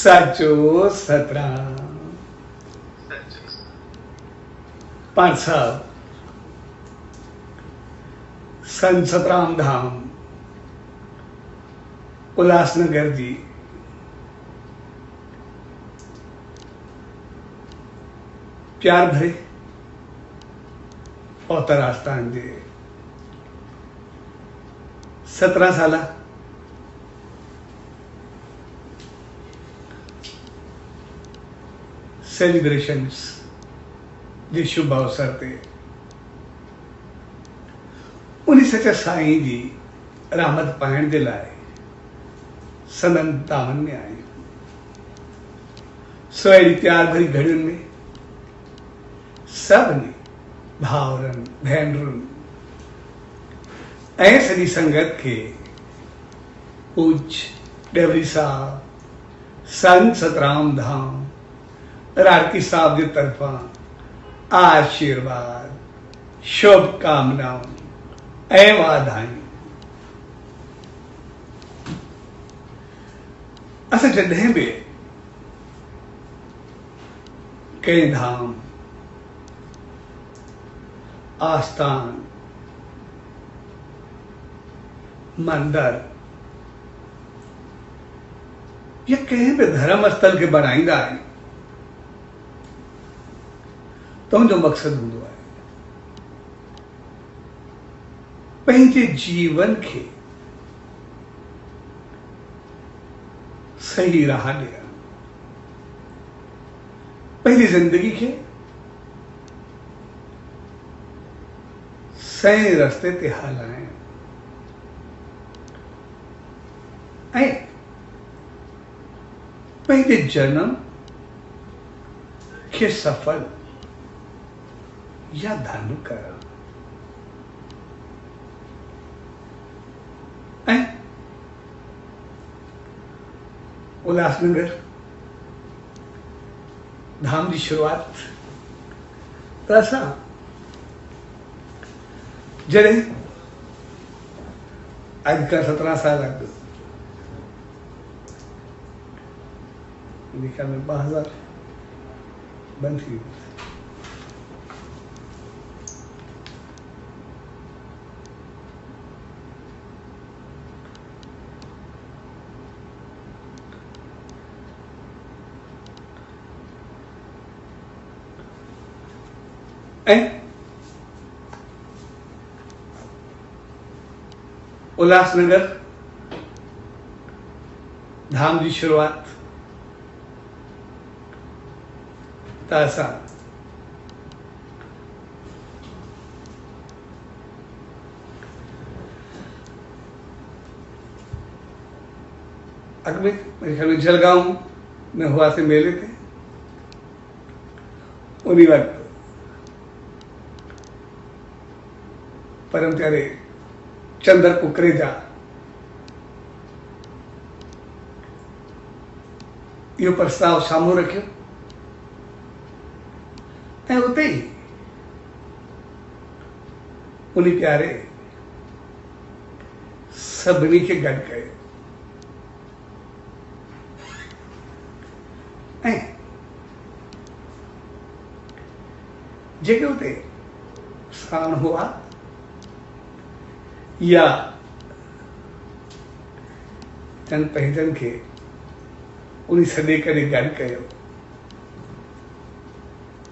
साचो सतराम। पांच साहब संत सतराम धाम उल्लासनगर जी प्यार भरे औतर आस्थान जे 17 साल सेलिब्रेशन्स जे शुभ अवसर ते उन्हीं सच्चा साईं जी रहमत पाइण जे लाइ सनन दामन में आए। सवेरी प्यार भरी घड़ियुनि में सभिनी भाउरनि भेनरुनि ऐं सॼी संगत खे पूज्य डेवरी साहब संत सतराम धाम रारकी साहब जे तरफां आशीर्वाद शुभकामनाऊं ऐं वाधायूं। असां जॾहिं बि कंहिं धाम आस्थान मंदिर या कंहिं बि धर्म स्थल खे बनाईंदा आहियूं त उनजो मक़सदु हूंदो आहे पंहिंजे जीवन खे सही राह ॾियणु, पंहिंजी ज़िंदगी खे सही रस्ते ते हलाइणु ऐं पंहिंजे जन्म खे सफल या धन करणु ऐं उल्लासनगर धाम जी शुरूआत त असां जॾहिं अॼु खां 17 साल अॻु लिखा में 2000 बंद थी वियो। ऐं उल्लासनगर धाम जी शुरूआत त असां अॻु में मेरे ख्याल में जलगांव में हुआसीं मेले ते। उन्हीं वक़्तु परम प्यारे चंदर कुकरेजा इहो प्रस्ताव साम्हूं रखियो ऐं उते ई उन्हीं प्यारे सभिनी खे गॾु कयो ऐं जेके उते साण हुआ या चंद पंहिंजनि खे उन्हीं सॾे करे गॾु कयो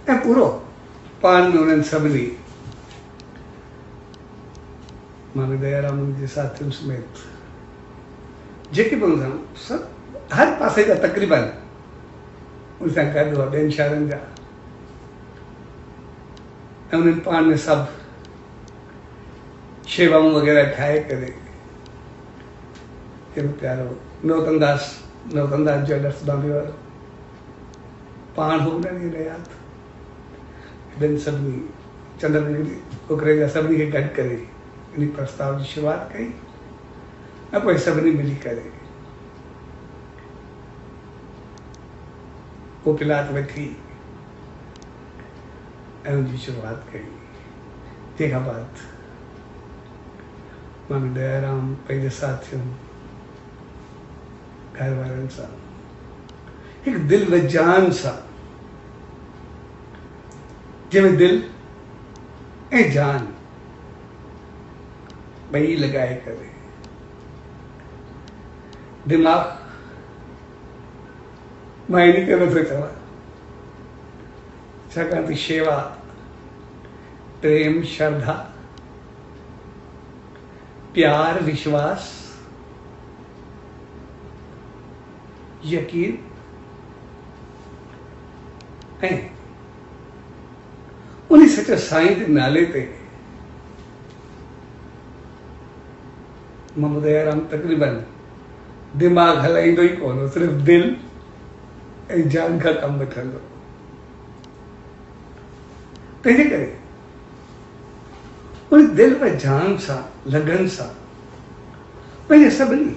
ऐं पूरो पाण में उन्हनि सभिनी मामी दयाराम जे साथियुनि समेत जेके बि हुन सां हर पासे जा तक़रीबन उन सां गॾु हुआ ॿियनि शहरनि जा ऐं उन्हनि पाण में सभु शेवाऊं वग़ैरह ठाहे करे केॾो प्यारो नौतनदास ज्वेलर्स बॉम्बे वारो पाण हो उन्हनि खे यादि ॿियनि सभिनी चंद्रगिरी कुकरेजा सभिनी खे गॾु करे इन प्रस्ताव जी शुरूआत कई ऐं पोइ सभिनी मिली करे पोपिलात वठी ऐं उनजी शुरूआत कई। तंहिंखां बाद मामी दयाराम पंहिंजे साथियुनि घर वारनि सां एक दिल व जान सा, जिमें दिल ए जान बई लगाए करे। दिमाग मायने करे तो चवा छाकाणि शेवा, प्रेम, श्रद्धा, प्यार, विश्वास, यकीन ऐं उन सच साईं जे नाले ते मोहम्मद दयाराम तकरीबन दिमाग़ हलाईंदो ई कोन, सिर्फ़ दिल ऐं जान खां कमु वठंदो। तंहिंजे करे उन दिल व जान सां, लगन सां पंहिंजे सभिनी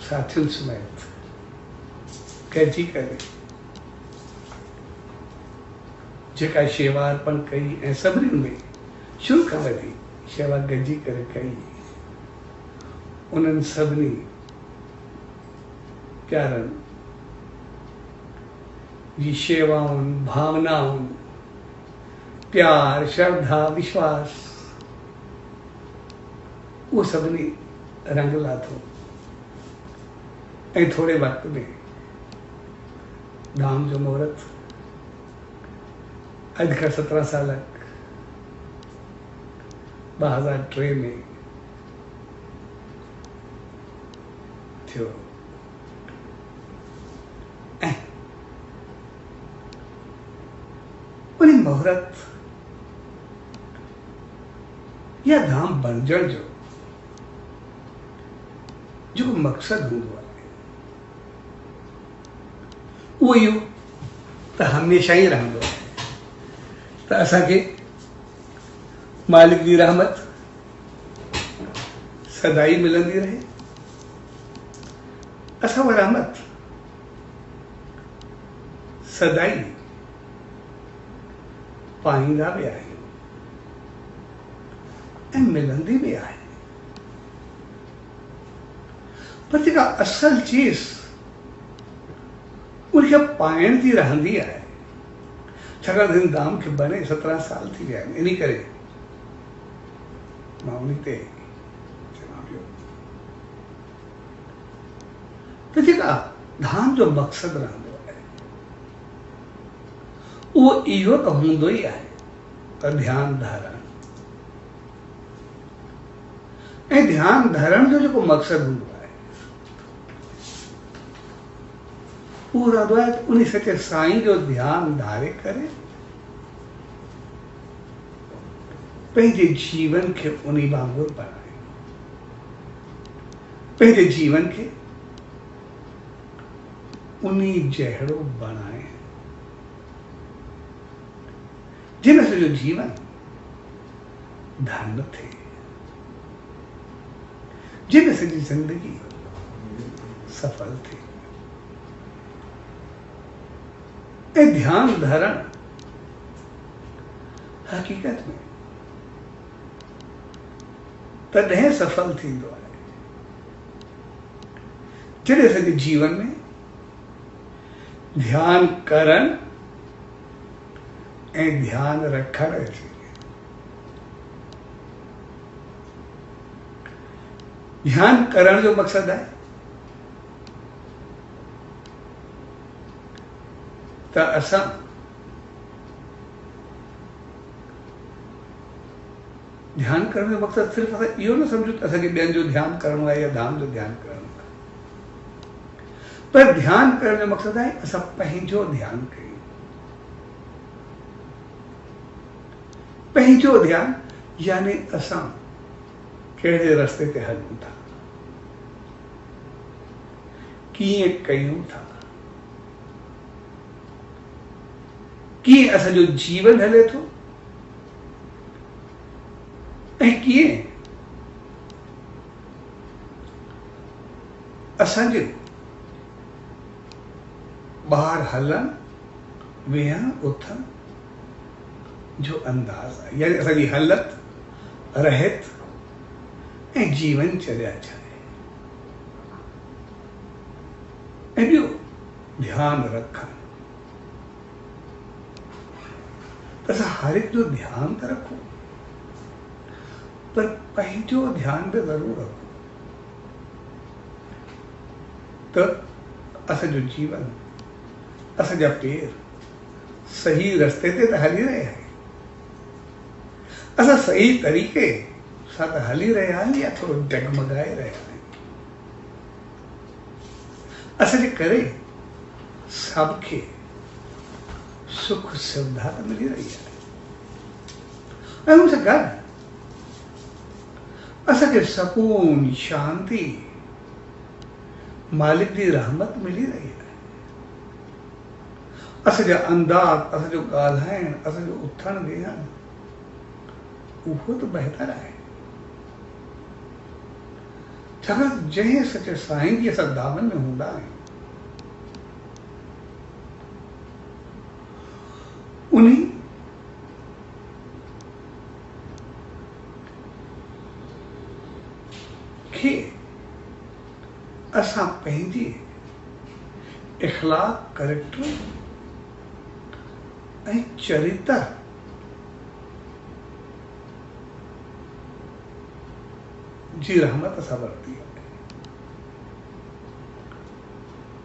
साथियुनि समेत गॾिजी करे जेका शेवा अर्पण कई ऐं सभिनी में शुरू खां वठी शेवा गॾिजी करे कई, उन्हनि सभिनी प्यारनि जी शेवाउनि, भावनाउनि, प्यार, श्रद्धा, विश्वास, उहो सभिनी रंग लाथो ऐं थोरे वक़्त में धाम जो मुहूर्त अॼु खां 17 साल 2003 में थियो ऐं उन मुहूर्त या धाम बणजण जो जेको मक़सदु हूंदो आहे उहो इहो त हमेशह ई रहंदो आहे त असांखे मालिक जी रहमत सदाई मिलंदी रहे, असां उहा रहमत सदाई पाईंदा बि आहियूं ऐं मिलंदी बि आहे। पर जेका असल चीज़ उनखे पाइण जी रहंदी आहे, छाकाणि हिन धाम खे बने 17 साल थी विया आहिनि। इन करे मां उन ते चवां पियो त जेका धाम जो मक़सदु रहंदो आहे उहो इहो त हूंदो ई आहे त ध्यानु धारणु, ऐं ध्यानु धरण जो जेको मक़सदु हूंदो आहे उहो रहंदो आहे त उन सचे साईं जो ध्यानु धारे करे पंहिंजे जीवन खे उन वांगुरु बणाए, पंहिंजे जीवन खे उन जहिड़ो बणाए जिन सॼो जीवन धन्य थिए, जिन सॼी ज़िंदगी सफल थिए। ऐं ध्यानु धरण हक़ीक़त में तॾहिं सफल थींदो आहे जॾहिं सॼे जीवन में ध्यानु करण ऐं ध्यानु रखण अचे। ध्यानु करण जो मक़सदु आहे त असां ध्यानु करण जो मक़सदु सिर्फ़ु असां इहो न सम्झूं त असांखे ॿियनि जो ध्यानु करणो आहे या धाम जो ध्यानु करणो आहे, पर ध्यानु करण जो मक़सदु आहे असां पंहिंजो ध्यानु कयूं। पंहिंजो ध्यानु यानी असां कहिड़े रस्ते ते हलूं था, कीअं कयूं था, कीअं असांजो जीवन हले थो ऐं कीअं असांजे ॿाहिरि हलण वेहण उथण जो अंदाज़ आहे, यानी असांजी हालत रहत ऐं जीवन चर्या छा आहे। ऐं ॿियो ध्यान रखण। तसा हर एक जो ध्यान तो रखो, पर पंहिंजो ध्यान भी ज़रूर रखो। तो असांजो जीवन, असांजा पेर सही रस्ते ते त हली रहिया आहिनि। असां सही तरीक़े सां त हली रहिया आहियूं या थोरो डगमगाए रहिया आहियूं। असांजे करे सबखे सुख सुविधा त मिली रही आहे, ऐं हुन सां गॾु असांखे सकून, शांती, मालिक जी रहमत मिली रही आहे। असांजा अंदाज़, असांजो ॻाल्हाइण, असांजो उथण वेहण उहो त बहितर आहे। छाकाणि जंहिं सचे साईं जी असां दामन में हूंदा आहियूं, उन्हीं खे असां पंहिंजी इख़लाक़, कैरेक्टर ऐं चरित्र जी रहमत असां वरिती आहे।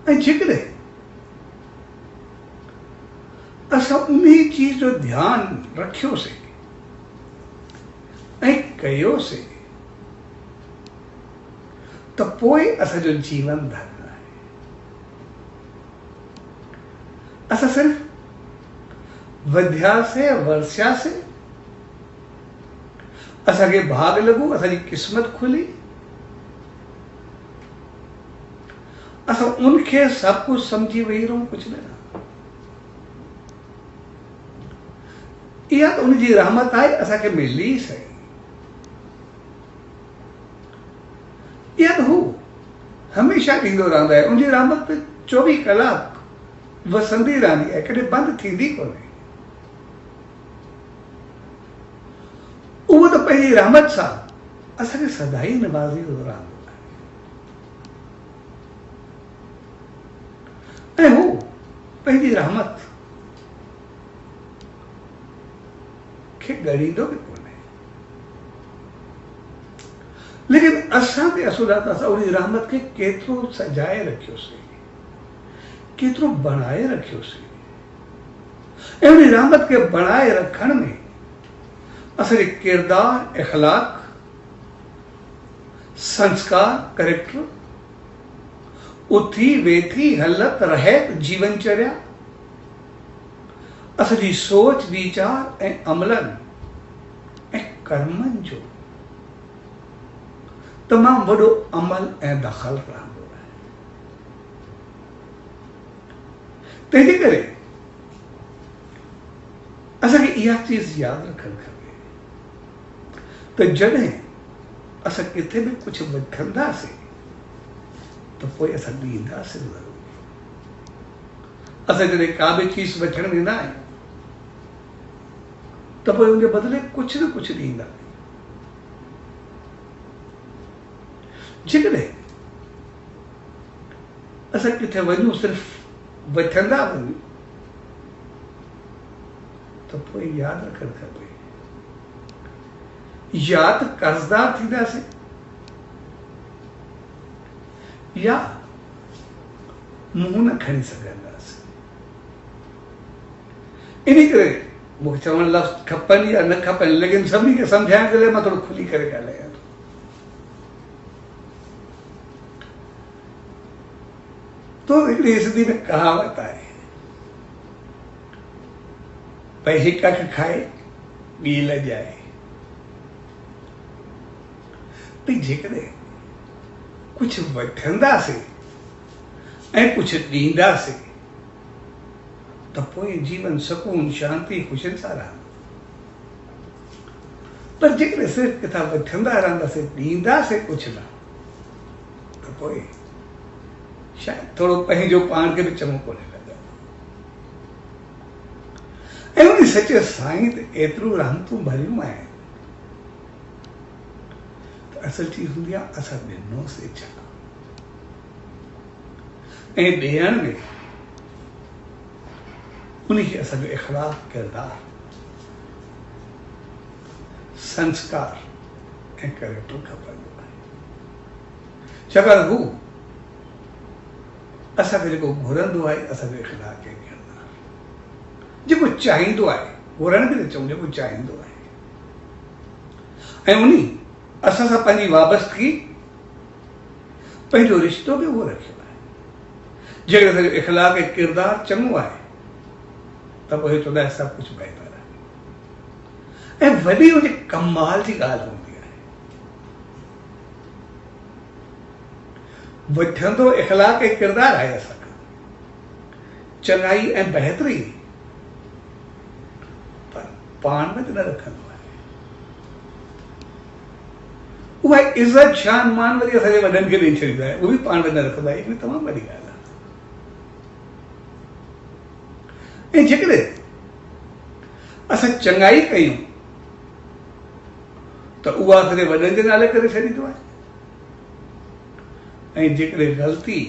ऐं जेकॾहिं असां उन्हीं चीज़ जो ध्यानु रखियोसीं ऐं कयोसीं, त पोइ असांजो जीवन धन्य आहे। असां सिर्फ़ वधियासीं, वरसियासीं, असांखे भाग लॻो, असांजी क़िस्मत खुली, असां उनखे सभु कुझु सम्झी वेही रहूं, कुझु न। इहा त उनजी रहमत आहे, असांखे मिली सही। इहा त हू हमेशह ॾींदो रहंदो आहे। उनजी रहमत 24 कलाक वसंदी रहंदी आहे, कॾहिं बंदि थींदी कोन्हे। उहो त पंहिंजी रहमत सां असांखे सदाई निवाज़ींदो रहंदो आहे। ऐं हू पंहिंजी रहमत खे ॻणींदो बि कोन्हे। लेकिन असां बि असुरात असां उन रहमत खे केतिरो सजाए रखियोसीं, केतिरो बणाए रखियोसीं। ऐं उन रहमत खे बणाए रखण में असांजे किरदार, इख़लाक़, संस्कार, कैरेक्टर, उथी वेठी हलत रहत जीवनचर्या, असांजी सोच, वीचार ऐं अमलनि ऐं कर्मनि जो तमामु वॾो अमल ऐं दख़ल रहंदो आहे। तंहिंजे करे असांखे इहा चीज़ यादि रखणु खपे त जॾहिं असां किथे बि कुझु वठंदासीं त पोइ असां ॾींदासीं ज़रूरु। असां जॾहिं का बि चीज़ वठणु वेंदा आहियूं त पोइ उनजे बदिले कुझु न कुझु ॾींदा आहियूं। जेकॾहिं असां किथे वञूं सिर्फ़ु वठंदा वञूं त पोइ यादि रखणु खपे, या त कर्ज़दार थींदासीं या मुंहुं न खणी सघंदासीं। इन करे मूंखे चवण लफ़्ज़ खपनि या न खपनि, लेकिन सभिनी खे सम्झाइण जे लाइ मां थोरो खुली करे ॻाल्हायां थो। तो हिकिड़ी सिंधी में कहावत आहे, भई हिकु अखि खाए ॿी लॼाए। भई जेकॾहिं कुझु वठंदासीं ऐं कुझु ॾींदासीं त पोइ जीवन सुकून, शांती, ख़ुशियुनि सां रहंदो। पर जेकॾहिं सिर्फ़ु किथां वठंदा रहंदासीं, ॾींदासीं कुझु न, त पोइ शायदि थोरो पंहिंजो पाण खे बि चङो कोन्हे लॻंदो। ऐं उन सचे साईं त एतिरो रहमतूं भरियूं आहिनि त असल चीज़ हूंदी आहे असां ॾिनोसीं छा। ऐं ॾियण में उन्हीं खे असांजो इख़लाक़, किरदार, संस्कार ऐं कैरेक्टर खपंदो आहे। छाकाणि हू असांखे जेको घुरंदो आहे असांजो इख़लाक़ ऐं किरदार, जेको चाहींदो आहे, घुरण बि न चऊं, जेको चाहींदो आहे, ऐं उन असां सां पंहिंजी वाबस्तगी, पंहिंजो रिश्तो बि उहो रखियो आहे। जेकॾहिं असांजो इख़लाक़ ऐं किरदार चङो आहे त पोइ चवंदा आहिनि सभु कुझु बहितर आहे। ऐं वॾी हुनजी कमाल जी ॻाल्हि हूंदी आहे, वठंदो इख़लाक़ ऐं किरदार आहे असांखां, चङाई ऐं बहितरी, पर पाण में त न रखंदो आहे। उहा इज़त शान मान वरी असांजे वॾनि खे ॾेई छॾींदो आहे, उहो बि पाण में न रखंदो आहे। हिकिड़ी तमामु वॾी ॻाल्हि आहे। ऐं जेकॾहिं असां चङाई कयूं त उहा असांजे वॾनि जे नाले करे छॾींदो आहे, ऐं जेकॾहिं ग़लती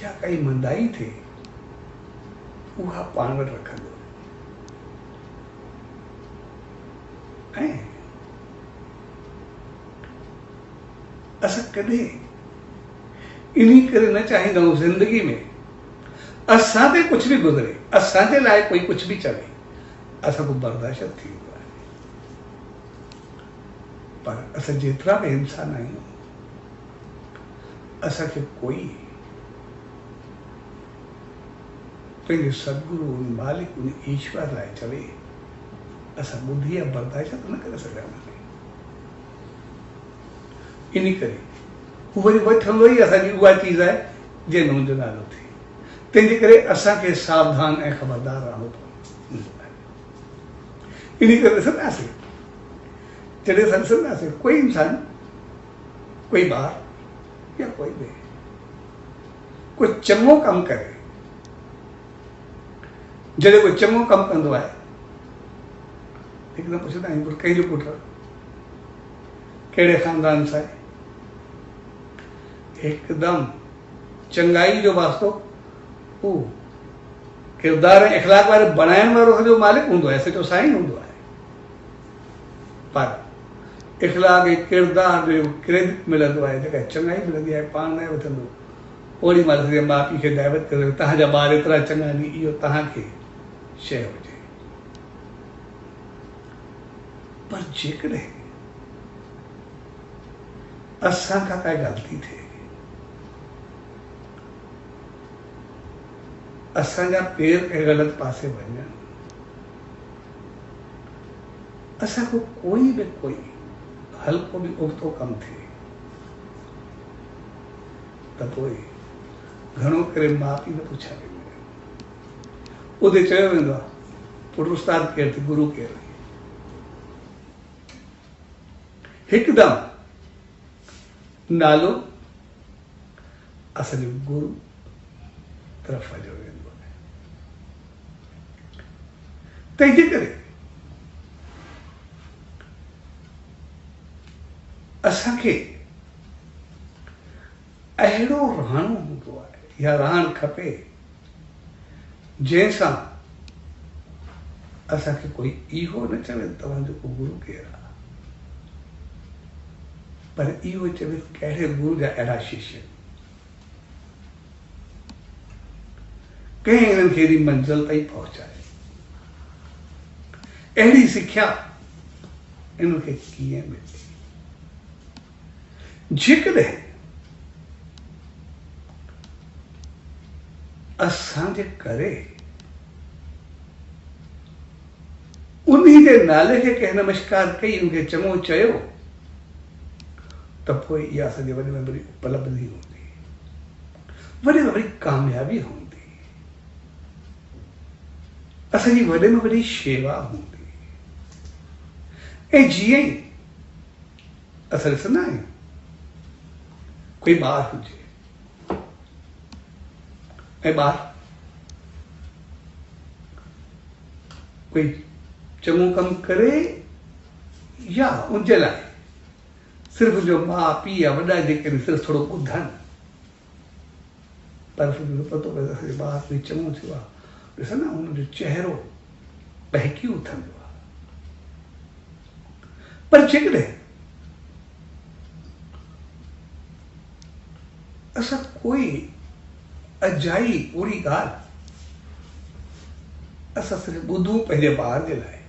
या काई मंदाई थिए उहा पाण वटि रखंदो आहे। ऐं असां कॾहिं इन करे न चाहींदा आहियूं ज़िंदगी में असां ते कुझु बि गुज़रे, असांजे लाइ कोई कुझु बि चवे, असां को बर्दाश्त थींदो आहे। पर असां जेतिरा बि इंसान आहियूं, असांखे कोई पंहिंजे सदगुरु, मालिक, उन ईश्वर लाइ चवे, असां ॿुधी या बर्दाश्त न करे सघंदा आहियूं। इन करे हू वरी वठंदो ई असांजी उहा चीज़ आहे जंहिंमें हुनजो नालो थिए। तंहिंजे करे असांखे सावधान ऐं ख़बरदार रहणो पवंदो आहे। इन करे ॾिसंदासीं, जॾहिं असां ॾिसंदासीं कोई इंसान, कोई ॿार या कोई बि कोई चङो कमु करे, जॾहिं कोई चङो कमु कंदो आहे, हिकदमि पुछंदा आहियूं कंहिंजो पुटु, कहिड़े ख़ानदान सां आहे, हिकदमि चङाई जो वास्तो हू किरदार ऐं इख़लाक़ वारे बणाइण वारो सॼो मालिक हूंदो आहे, सॼो साईं हूंदो आहे। पर इख़लाक़ ऐं किरदार जो क्रेडिट मिलंदो आहे, जेका चङाई मिलंदी आहे, पाण न वठंदो। ओड़ी महिल सॼे माउ पीउ खे दावत करे, तव्हांजा ॿार एतिरा चङा आहिनि, इहो तव्हांखे शइ हुजे। पर जेकॾहिं असांखां काई ग़लती थिए, असांजा पेर कंहिं ग़लति पासे वञनि, असांखो कोई बि कोई हल्को बि उबतो कमु थिए, त पोइ घणो करे माउ पीउ न पुछा वेंदा आहिनि। उते चयो वेंदो आहे, पुटु उस्ताद केरु थी, गुरू केरु। हिकदमि नालो असांजो गुरू तरफ़ वॼो वेंदो आहे। तंहिंजे करे असांखे अहिड़ो रहणो हूंदो आहे या रहणु खपे जंहिंसां असांखे कोई इहो न चवे तव्हांजो गुरू केरु आहे, पर इहो चवे कहिड़े गुरू जा अहिड़ा शिष्य, कंहिं हिननि खे एॾी मंज़िल ताईं पहुचाए, अहिड़ी सिख्या इन्हनि खे कीअं मिले। जेकॾहिं असांजे करे उन्ही जे नाले खे कंहिं नमस्कार कई, उनखे चङो चयो, त पोइ इहा असांजी वॾे में वॾी उपलब्धि हूंदी, वॾे में वॾी कामयाबी हूंदी, असांजी वॾे में वॾी शेवा हूंदी। ऐं जीअं ई असां ॾिसंदा आहियूं कोई ॿार हुजे, ऐं ॿार कोई चङो कमु करे या उनजे लाइ सिर्फ़ जो माउ पीउ या वॾा जेके सिर्फ़ु थोरो ॿुधनि, पर पतो पए असांजो ॿार कोई चङो थियो आहे, ॾिस न हुनजो चहिरो बहकी उथंदो आहे। पर जेकॾहिं असां कोई अजाई पूरी ॻाल्हि असां सिर्फ़ु ॿुधूं पंहिंजे ॿार जे लाइ,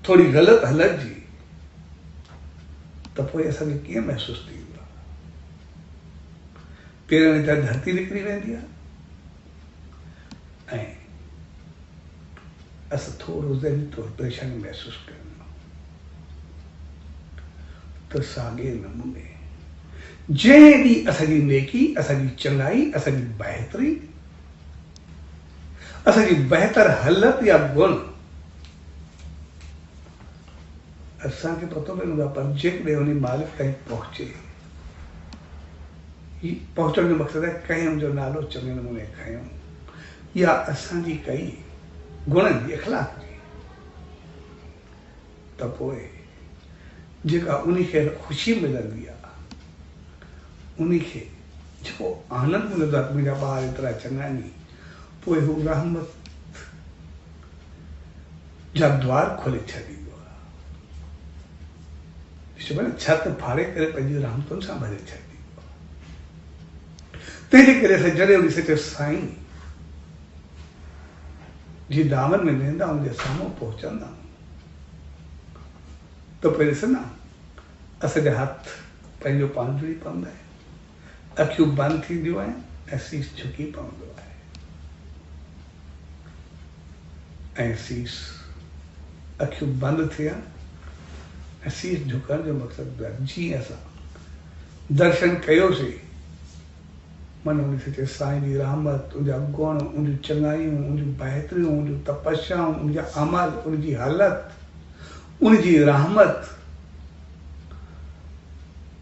थोड़ी ग़लति हलत जी, त पोइ असांखे कीअं महसूसु थींदो आहे? पेरनि तां धरती निकिरी वेंदी आहे ऐं असां थोरो ज़हनी तौर परेशानी महसूसु कंदा आहियूं। त साॻे नमूने जंहिं ॾींहुं असांजी नेकी, असांजी चङाई, असांजी बहितरी, असांजी बहितर हालत या गुण असांखे पतो पवंदो आहे, पर जेकॾहिं उन मालिक ताईं पहुचे, पहुचण जो मक़सदु आहे कंहिं हुनजो नालो चङे नमूने खयूं या असांजी कई गुणनि जी, अखलाक जी, त पोइ जेका उन खे ख़ुशी मिलंदी आहे, उन खे जेको आनंद मिलंदो आहे, मुंहिंजा ॿार एतिरा चङा आहिनि, पोइ हू रहमत जा द्वार खोले छॾींदो आहे। ॾिसो न, छत फाड़े करे पंहिंजी रहमतुनि सां भरे छॾींदो आहे। तंहिंजे करे असां जॾहिं उन खे साईं जी दामन में वेंदा आहियूं, जे साम्हूं पहुचंदा आहियूं, त पोइ ॾिस न, असांजा हथ पंहिंजो पाण जुड़ी पवंदा आहिनि, अखियूं बंदि थींदियूं आहिनि ऐं सीस झुकी पवंदो आहे। ऐं सीस, अखियूं बंदि थियनि ऐं सीस झुकण जो मक़सदु आहे जीअं असां दर्शन कयोसीं, मन उन खे साईं जी रहमत, उनजा गुण, उनजूं चङायूं, उनजूं बहितरियूं, उनजूं तपस्याऊं, उनजा अमल, उनजी हालत, उनजी रहमत,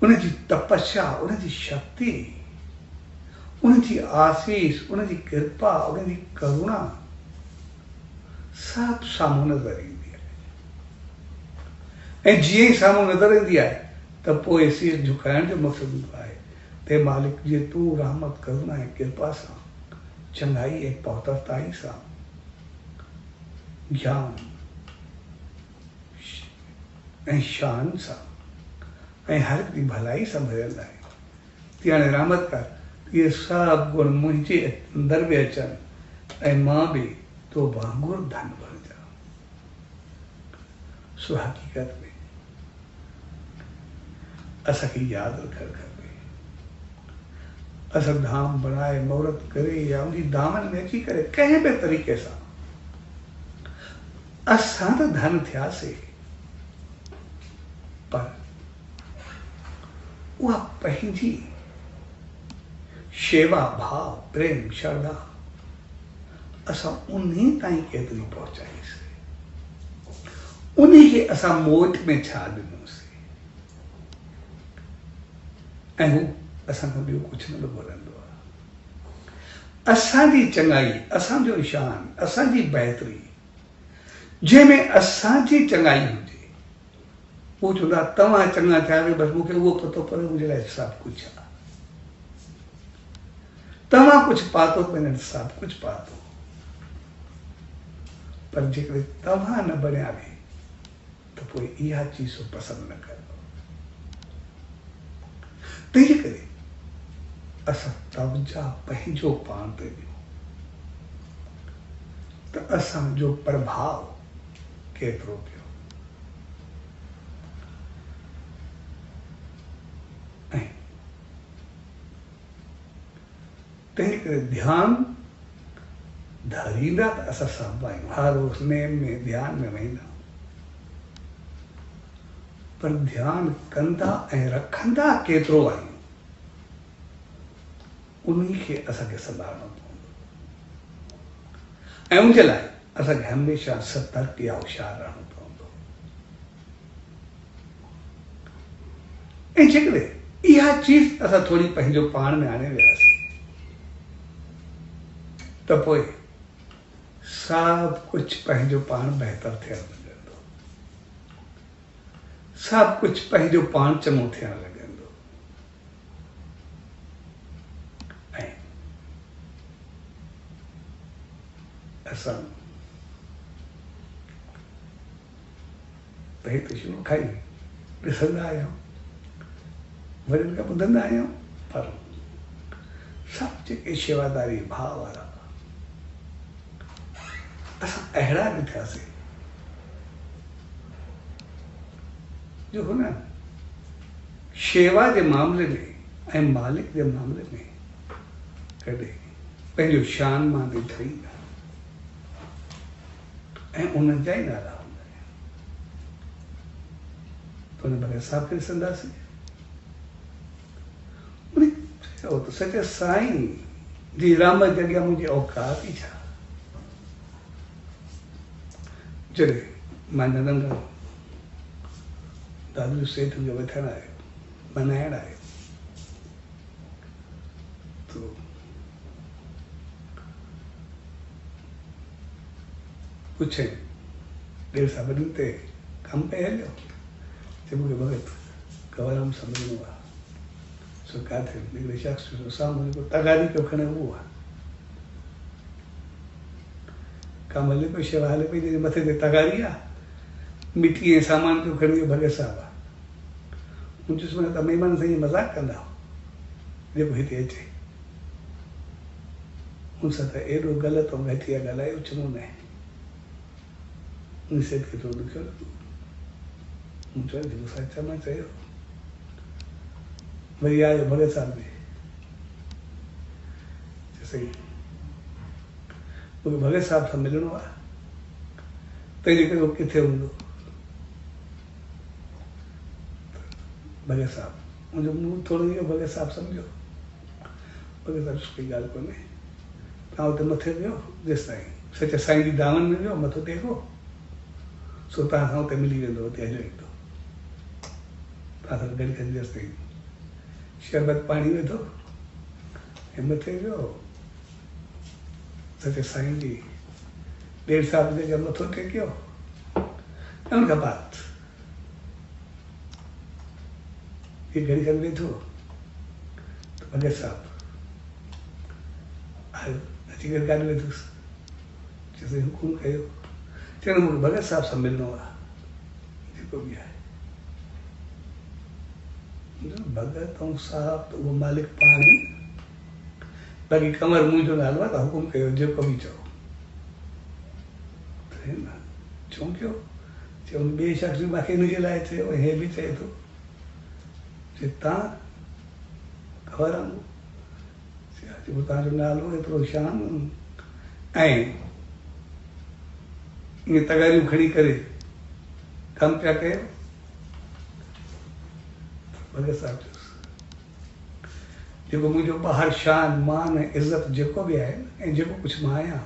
उनजी तपस्या, उनजी शक्ति, उनजी आसीस, उनजी कृपा, उनजी करुणा सभु साम्हूं नज़र ईंदी आहे। ऐं जीअं ई साम्हूं नज़र ईंदी आहे त पोइ सीस झुकाइण जो मक़सदु आहे ते मालिक, जीअं तूं रहमत, करुणा ऐं कृपा सां, चङाई ऐं पहुतरताई सां, ज्ञान ऐं शान सां ऐं हर हिकु भलाई सां भरियल आहे, तीअं हाणे रहमत कर, इहे सभु गुण मुंहिंजे अंदरि बि अचनि ऐं मां बि तो वांगुरु धन बणिजां। सो हक़ीक़त में असांखे यादि रखणु खपे, असां धाम बणाए महूरत करे या उनजी दामन में अची करे कंहिं बि तरीक़े सां असां त धन थियासीं, पर उहा पंहिंजी शेवा, भाव, प्रेम, श्रद्धा असां उन्हीं ताईं केतिरी पहुचाईसीं, उन्हीं खे असां मोट में छा ॾिनोसीं, ऐं हू असांखां ॿियो कुझु न घुरंदो आहे। असांजी चङाई, असांजो शान, असांजी बहितरी, जंहिंमें असांजी चङाई हुजे, उहो चवंदो आहे तव्हां चङा थिया, बसि मूंखे उहो पतो पए, मुंहिंजे लाइ सभु कुझु आहे। तव्हां कुझु पातो त हिन सभु कुझु पातो, पर जेकॾहिं तव्हां न बणिया बि त पोइ इहा चीज़ पसंदि न कंदो। तंहिंजे करे असां तवजा पंहिंजो पाण ते ॾियूं त असांजो प्रभाव केतिरो पियो। ऐं तंहिं करे ध्यानु धारींदा त असां सभु आहियूं, हर रोज़ नेम में ध्यान में वेंदा, पर ध्यानु कंदा ऐं रखंदा केतिरो आहियूं, उन्हीं खे असांखे संभालणो पवंदो। ऐं उनजे लाइ असांखे हमेशह सतर्क या होशियारु रहणो पवंदो। ऐं जेकॾहिं इहा चीज़ असां थोरी पंहिंजो पाण में आणे वियासीं त पोइ सभु कुझु पंहिंजो पाण बहितर थियणु लॻंदो, सभु कुझु पंहिंजो पाण चङो थियणु लॻंदो। ऐं असां त हिते शुरू खां ई ॾिसंदा आहियूं, वॾनि खां ॿुधंदा आहियूं, पर सभु जेके शेवादारी भाव वारा असां अहिड़ा ॾिठासीं जो हुन शेवा जे मामले में ऐं मालिक जे मामले में कॾहिं पंहिंजो शान मां ॾिठई ऐं उन्हनि जा ई नाला हूंदा आहिनि। त उन भॻत साहिब खे ॾिसंदासीं, उन चयो त सच साईं जी रहमत जे अॻियां मुंहिंजी औकात ई छा। जॾहिं मां नंढंदो दादू सेठ जो वठणु आयो, मनाइण आयो, तो पुछे ॾेढ सां ते कमु पे हलियो, चए मूंखे भॻत गवराम सम्झणो आहे, सो किथे हिकिड़े शख़्स जो साम्हूं जेको तगारी पियो खणे उहो आहे, कमु हले पियो, शेवा हले पई, जंहिंजे मथे ते तगारी आहे, मिटी ऐं सामान पियो खणी भॻत साहिबु आहे। मूं चयुसि मां त महिमान सां ईअं मज़ाक कंदा जेको हिते अचे, हुन सां त एॾो ग़लति ऐं घटिया ॻाल्हायो चङो न आहे। उन सेठ खे थोरो ॾुखियो लॻो, मूं चयो जेको सच मां चयो। वरी आयो भॻत साहिब में, सही मूंखे भॻत साहिब सां मिलणो आहे, तंहिंजे करे उहो किथे हूंदो। भॻत साहिब मुंहिंजो मुंहुं थोरो इहो भॻत साहिब सम्झो, भॻत साहिब कोई ॻाल्हि कोन्हे, तव्हां हुते मथे वियो जेसि ताईं सच साईं जी दामन में वियो मथो टेको, सो तव्हां सां हुते मिली वेंदो, हुते हलियो ईंदो, तव्हां सां गॾु कंदी जेसि ताईं शरबत पाणी विधो ऐं मथे वियो, सच साईं जी ॾेढ साहिब जे अॻियां मथो टेकियो ऐं उन खां बाद ये घड़ी खन वेठो त भॻत साहिब आयो, अची करे गाॾी वेठुसि, चयोसि हुकुम कयो, चयो मूंखे भॻत साहिब सां मिलणो आहे, जेको बि आहे। भॻत ऐं साहिब त उहो मालिक पाण आहिनि, बाक़ी कमर मुंहिंजो नालो आहे त हुकुम कयो जेको बि चओ। छो कयो, चयो ॿिए शख़्स बि मूंखे हिनजे लाइ चयो, हे बि चए थो, तव्हां गवराम जेको तव्हांजो नालो एतिरो शान ऐं ईअं तगारियूं खणी करे कमु पिया कयो। भॻत साहिब चयोसि जेको मुंहिंजो ॿाहिरि शान मान ऐं इज़त जेको बि आहे ऐं जेको कुझु मां आहियां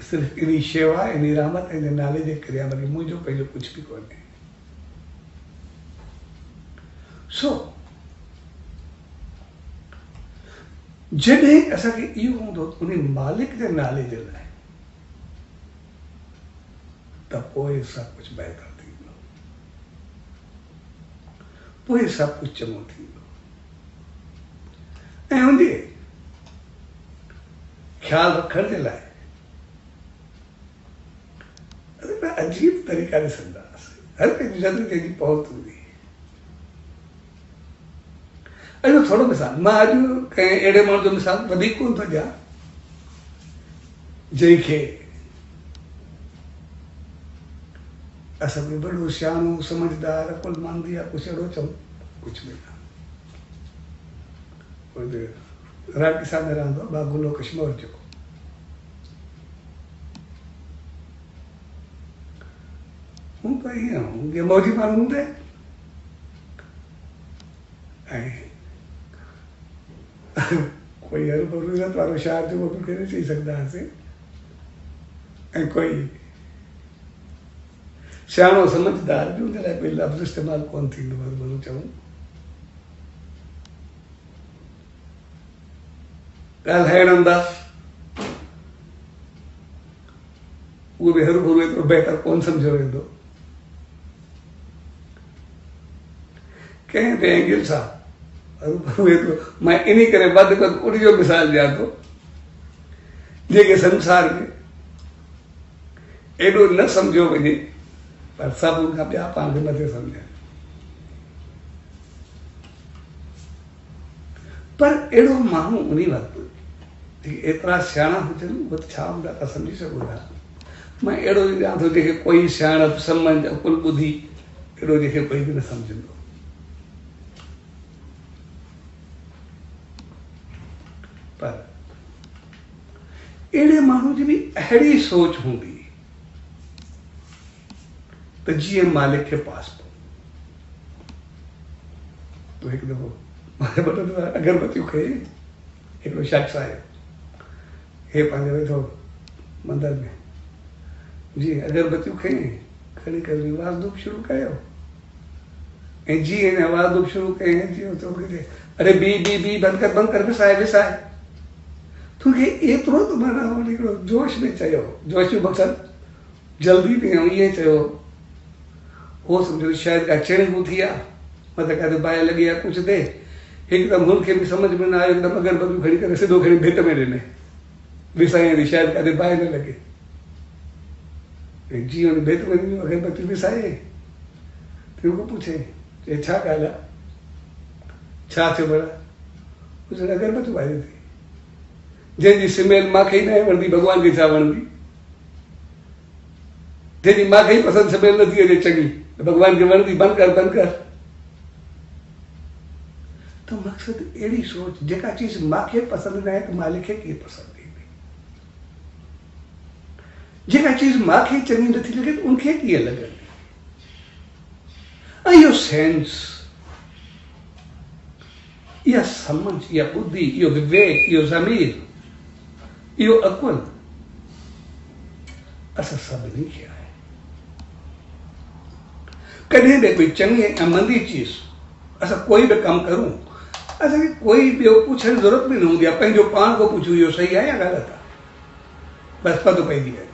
सिर्फ़ु इन शेवा, इन रहमत ऐं नाले जे करे आहे, बाक़ी मुंहिंजो पंहिंजो कुझु बि कोन्हे। सो जॾहिं असांखे इहो हूंदो उन मालिक जे नाले जे लाइ, त पोइ सभु कुझु बहितर थींदो, पोइ सभु कुझु चङो थींदो। ऐं हुनजे ख़्यालु रखण जे लाइ अजीब तरीक़ा ॾिसंदासीं, हर कंहिंजी जल्दी कंहिंजी पहुत हूंदी। अॼु थोरो मिसाल, मां अॼु कंहिं अहिड़े माण्हू जो मिसाल वधीक कोन थो ॾियां जंहिंखे असां बि वॾो सियाणो समझदार अकुलमंद या कुझु अहिड़ो चऊं, कुझु बि न। राजस्थान में रहंदो आहे बाबूलो कश्मीर जो, हूं त ईअं मौजी माण्हू हूंदे ऐं कोई हरूभरू वारो शहर जो बि करे चई सघंदा हुआसीं, ऐं कोई सियाणो समझदार बि हुन लाइ कोई लफ़्ज़ इस्तेमालु कोन थींदो, हरूभरू चऊं। ॻाल्हाइण अंदाज़ उहो बि हरूभरू एतिरो बहितर कोन सम्झो वेंदो, कंहिं बि एंगल सां हरूभरू एतिरो। मां इन करे वधि उन जो मिसाल ॾियां थो जेके संसार में एॾो न सम्झो वञे, पर सभु खां ॿिया पाण खे नथे सम्झनि। पर अहिड़ो माण्हू उन वक़्तु एतिरा सियाणा हुजनि, उहे छा हूंदा था सम्झी सघो था। मां अहिड़ो ॼाणां थो जंहिंखे कोई सियाणप सम्झ अकुल ॿुधी अहिड़ो जंहिंखे कोई बि न सम्झंदो। पर अहिड़े माण्हू जी बि अहिड़ी सोच हूंदी त जीअं मालिक खे पास तो हिकु दफ़ो अगरबत्तियूं खई हिकिड़ो शख़्स आयो, हे पंहिंजो वेठो मंदर में, जी अगरबत्तियूं खई खणी करे आवाज़ धूप शुरू कयो, ऐं जीअं हिन आवाज़ धूप शुरू कई जीअं तो अरे बी बंदि कर विसाए तोखे एतिरो त माना हिकिड़ो जोश में चयो, जोश जो मक़सदु जल्दी में ईअं चयो, हो सम्झो शायदि का चिण थी आहे, मतिलबु काथे बाहि लॻी आहे कुझु थिए, हिकदमि हुनखे बि सम्झ में न आयो, हिकदमि अगरबत्तियूं खणी करे सिधो खणी भित में ॾिने विसाए थी, शायदि काथे बाहि न लॻे। ऐं जीअं हुन भित में ॾिनो अगरबत्तियूं विसाए, तो पुछे चए छा ॻाल्हि आहे, छा थियो भला? कुझु अगरबत्तियूं ॿारी थी, जंहिंजी स्मेल मूंखे ई न वणंदी, भॻवान खे छा वणंदी? जंहिंजी मूंखे ई पसंदि स्मेल नथी अचे चङी, भॻवान खे वणंदी? बंदि कर। तो मक़सदु अहिड़ी सोच, जेका चीज़ मूंखे पसंदि न आहे त मालिक खे कीअं पसंदि ईंदी, जेका चीज़ मूंखे चङी नथी लॻे त उनखे कीअं लॻंदी। ऐं इहो सेंस, इहा सम्झ, इहा ॿुधी, इहो विवेक, इहो ज़मीर, इहो अकुल असां सभिनी खे आहे। कॾहिं बि कोई चङी ऐं मंदी चीज़ असां कोई बि कमु करूं, असांखे कोई ॿियो पुछण जी ज़रूरत बि न हूंदी आहे, पंहिंजो पाण खां पुछूं इहो सही आहे या ग़लति आहे, बसि पतो पइजी वियो।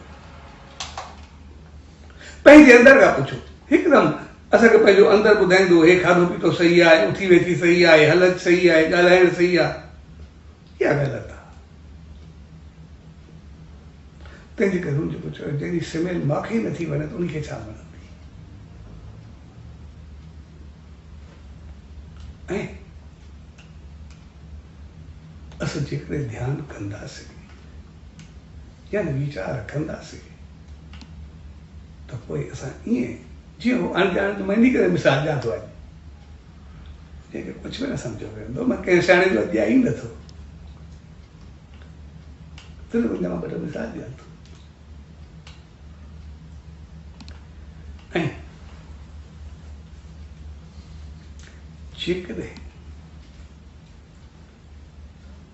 पंहिंजे अंदरि खां पुछो, हिकदमि असांखे पंहिंजो अंदरि ॿुधाईंदो, हे खाधो पीतो सही आहे, उथी वेठी सही आहे, हलत सही आहे, ॻाल्हाइण सही आहे या ग़लति आहे। तंहिंजे करे हुन जेको चयो, जंहिंजी स्मेल मूंखे ई नथी वणे त उनखे छा वणंदी। ऐं असां जेकॾहिं ध्यानु कंदासीं यानी वीचार रखंदासीं त पोइ असां ईअं जीअं अणॼाण जो मां इन करे मिसाल ॾियां थो, अॼु जंहिंखे कुझु बि न सम्झो वेंदो, मां कंहिं सियाणे जो ॾियां ई नथो, सिर्फ़ु मां ॿ टे मिसाल ॾियां थो। ऐं जेकॾहिं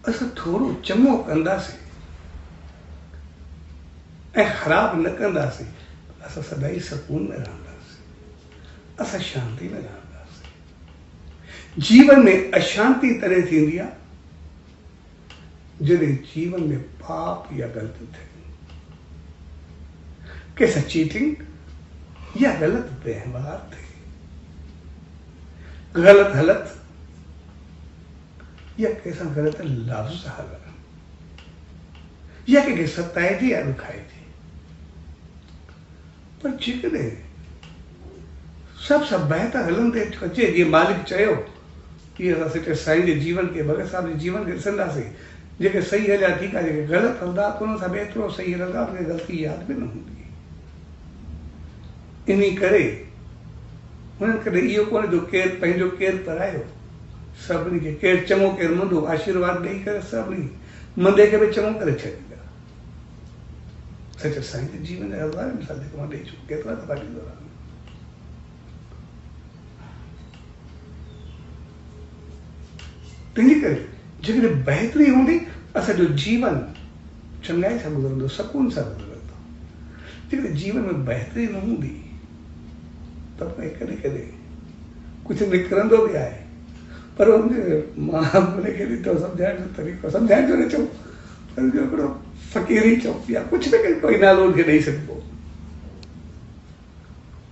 असां थोरो चङो कंदासीं ऐं ख़राबु न कंदासीं, असां सदाई सुकून में रहंदासीं, असां शांति में रहंदासीं। जीवन में अशांति तॾहिं थींदी आहे जॾहिं जीवन में पाप या ग़लति थिए, कंहिंसां चीटिंग या ग़लति व्यवहार थिए, ग़लति हलत या कंहिंसां ग़लति लफ़्ज़ हलनि, या कंहिंखे सताइजे या ॾुखाइजे। पर जेकॾहिं सभु बहितर हलंदे अचे, जीअं मालिक चयो, कि असां सिटे साईं जे जीवन खे, भगत साहिब जे जीवन खे ॾिसंदासीं, जेके सही हलिया ठीकु आहे, जेके ग़लति हलंदा उन्हनि सां बि एतिरो सही हलंदा, उनखे ग़लती यादि बि न हूंदी। इन करे हुननि कॾहिं इहो कोन्हे जो केरु पंहिंजो केरु परायो, सभिनी खे, केरु चङो केरु मंदो, आशीर्वाद ॾेई करे सभिनी मंदे खे बि चङो करे छॾींदा। सच साईं जे जीवन जा हज़ार मिसाल जेको मां ॾेई चुको, केतिरा दफ़ा ॾींदो रहां। तंहिंजे करे जेकॾहिं बहितरी हूंदी, असांजो जीवन चङाई सां गुज़रंदो, सुकून सां गुज़रंदो। जेकॾहिं जीवन में बहितरी न हूंदी त पोइ कॾहिं कॾहिं कुझु निकिरंदो बि आहे, पर मां हुनखे ॾिठो सम्झाइण जो तरीक़ो, सम्झाइण जो न चऊं, हुनजो हिकिड़ो फ़क़ीरी चऊं या कुझु बि कोई नालो हुनखे ॾेई सघिबो।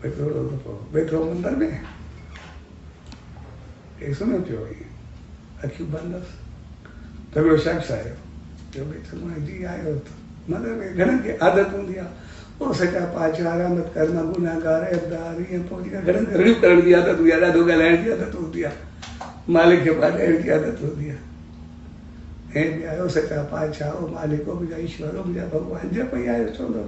हिकिड़ो दफ़ो वेठो मंदर में, हे सुम्हियो पियो, अखियूं बंदि हुअसि, त हिकिड़ो शख़्स आयो, जो भई चङो जी आयो, मंदर में घणनि खे आदत हूंदी आहे, ओ सचा पाचारा मत कर्म गुनाहगार अबदार ये पहुंच गया घड़ी कर दिया था तू याद होगा लैंड दिया था तू दिया मालिक के बाद लैंड किया था तू दिया हे आयो सचा पाचा ओ मालिको मुझा ईश्वरो मुझा भगवान जे पई आयो चोंदो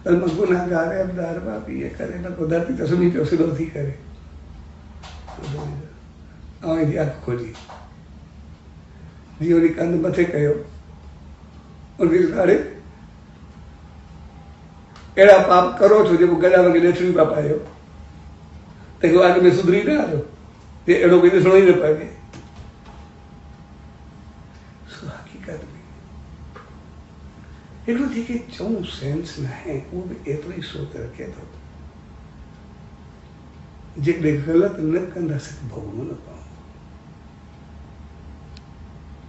कर्म गुनाहगार अबदार बापी ये करे न को धरती तो सुनी तो सिरो थी करे ऐं जी अखि खोली जीअं वरी कंध मथे कयो उनखे ॾाढे अहिड़ा पाप करो छो जेको गॾा वगे ॾेठियूं पिया पायो तंहिंखां अॻु में सुधरी न आयो जे अहिड़ो कोई ॾिसणो ई न पवे सो हक़ीक़त में हिकिड़ो जेके चऊं सेंस न आहे उहो बि एतिरो ई सोच रखे थो जेकॾहिं ग़लति न कंदासीं त भोॻणो न पवंदो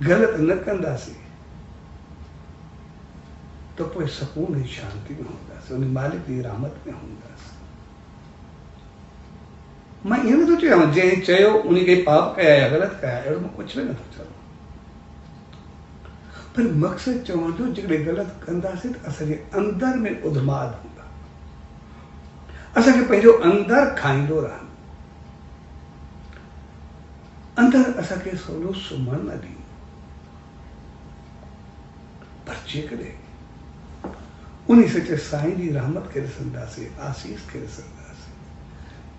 ग़लति न कंदासीं तो पोइ सुकून ऐं शांति में हूंदासीं उन मालिक जी रहमत में हूंदासीं मां ईअं नथो चवां जंहिं चयो उन खे पाप कया या ग़लति कया अहिड़ो मां कुझु बि नथो चवां पर मक़सदु चवण जो जेकॾहिं ग़लति कंदासीं त असांजे अंदरि में उधमाद हूंदा असांखे पंहिंजो अंदरि खाईंदो रहंदो अंदरि असांखे सवलो सुम्हण न ॾींदो पर जेकॾहिं उन सचे साईं जी रहमत खे ॾिसंदासीं आसीस खे ॾिसंदासीं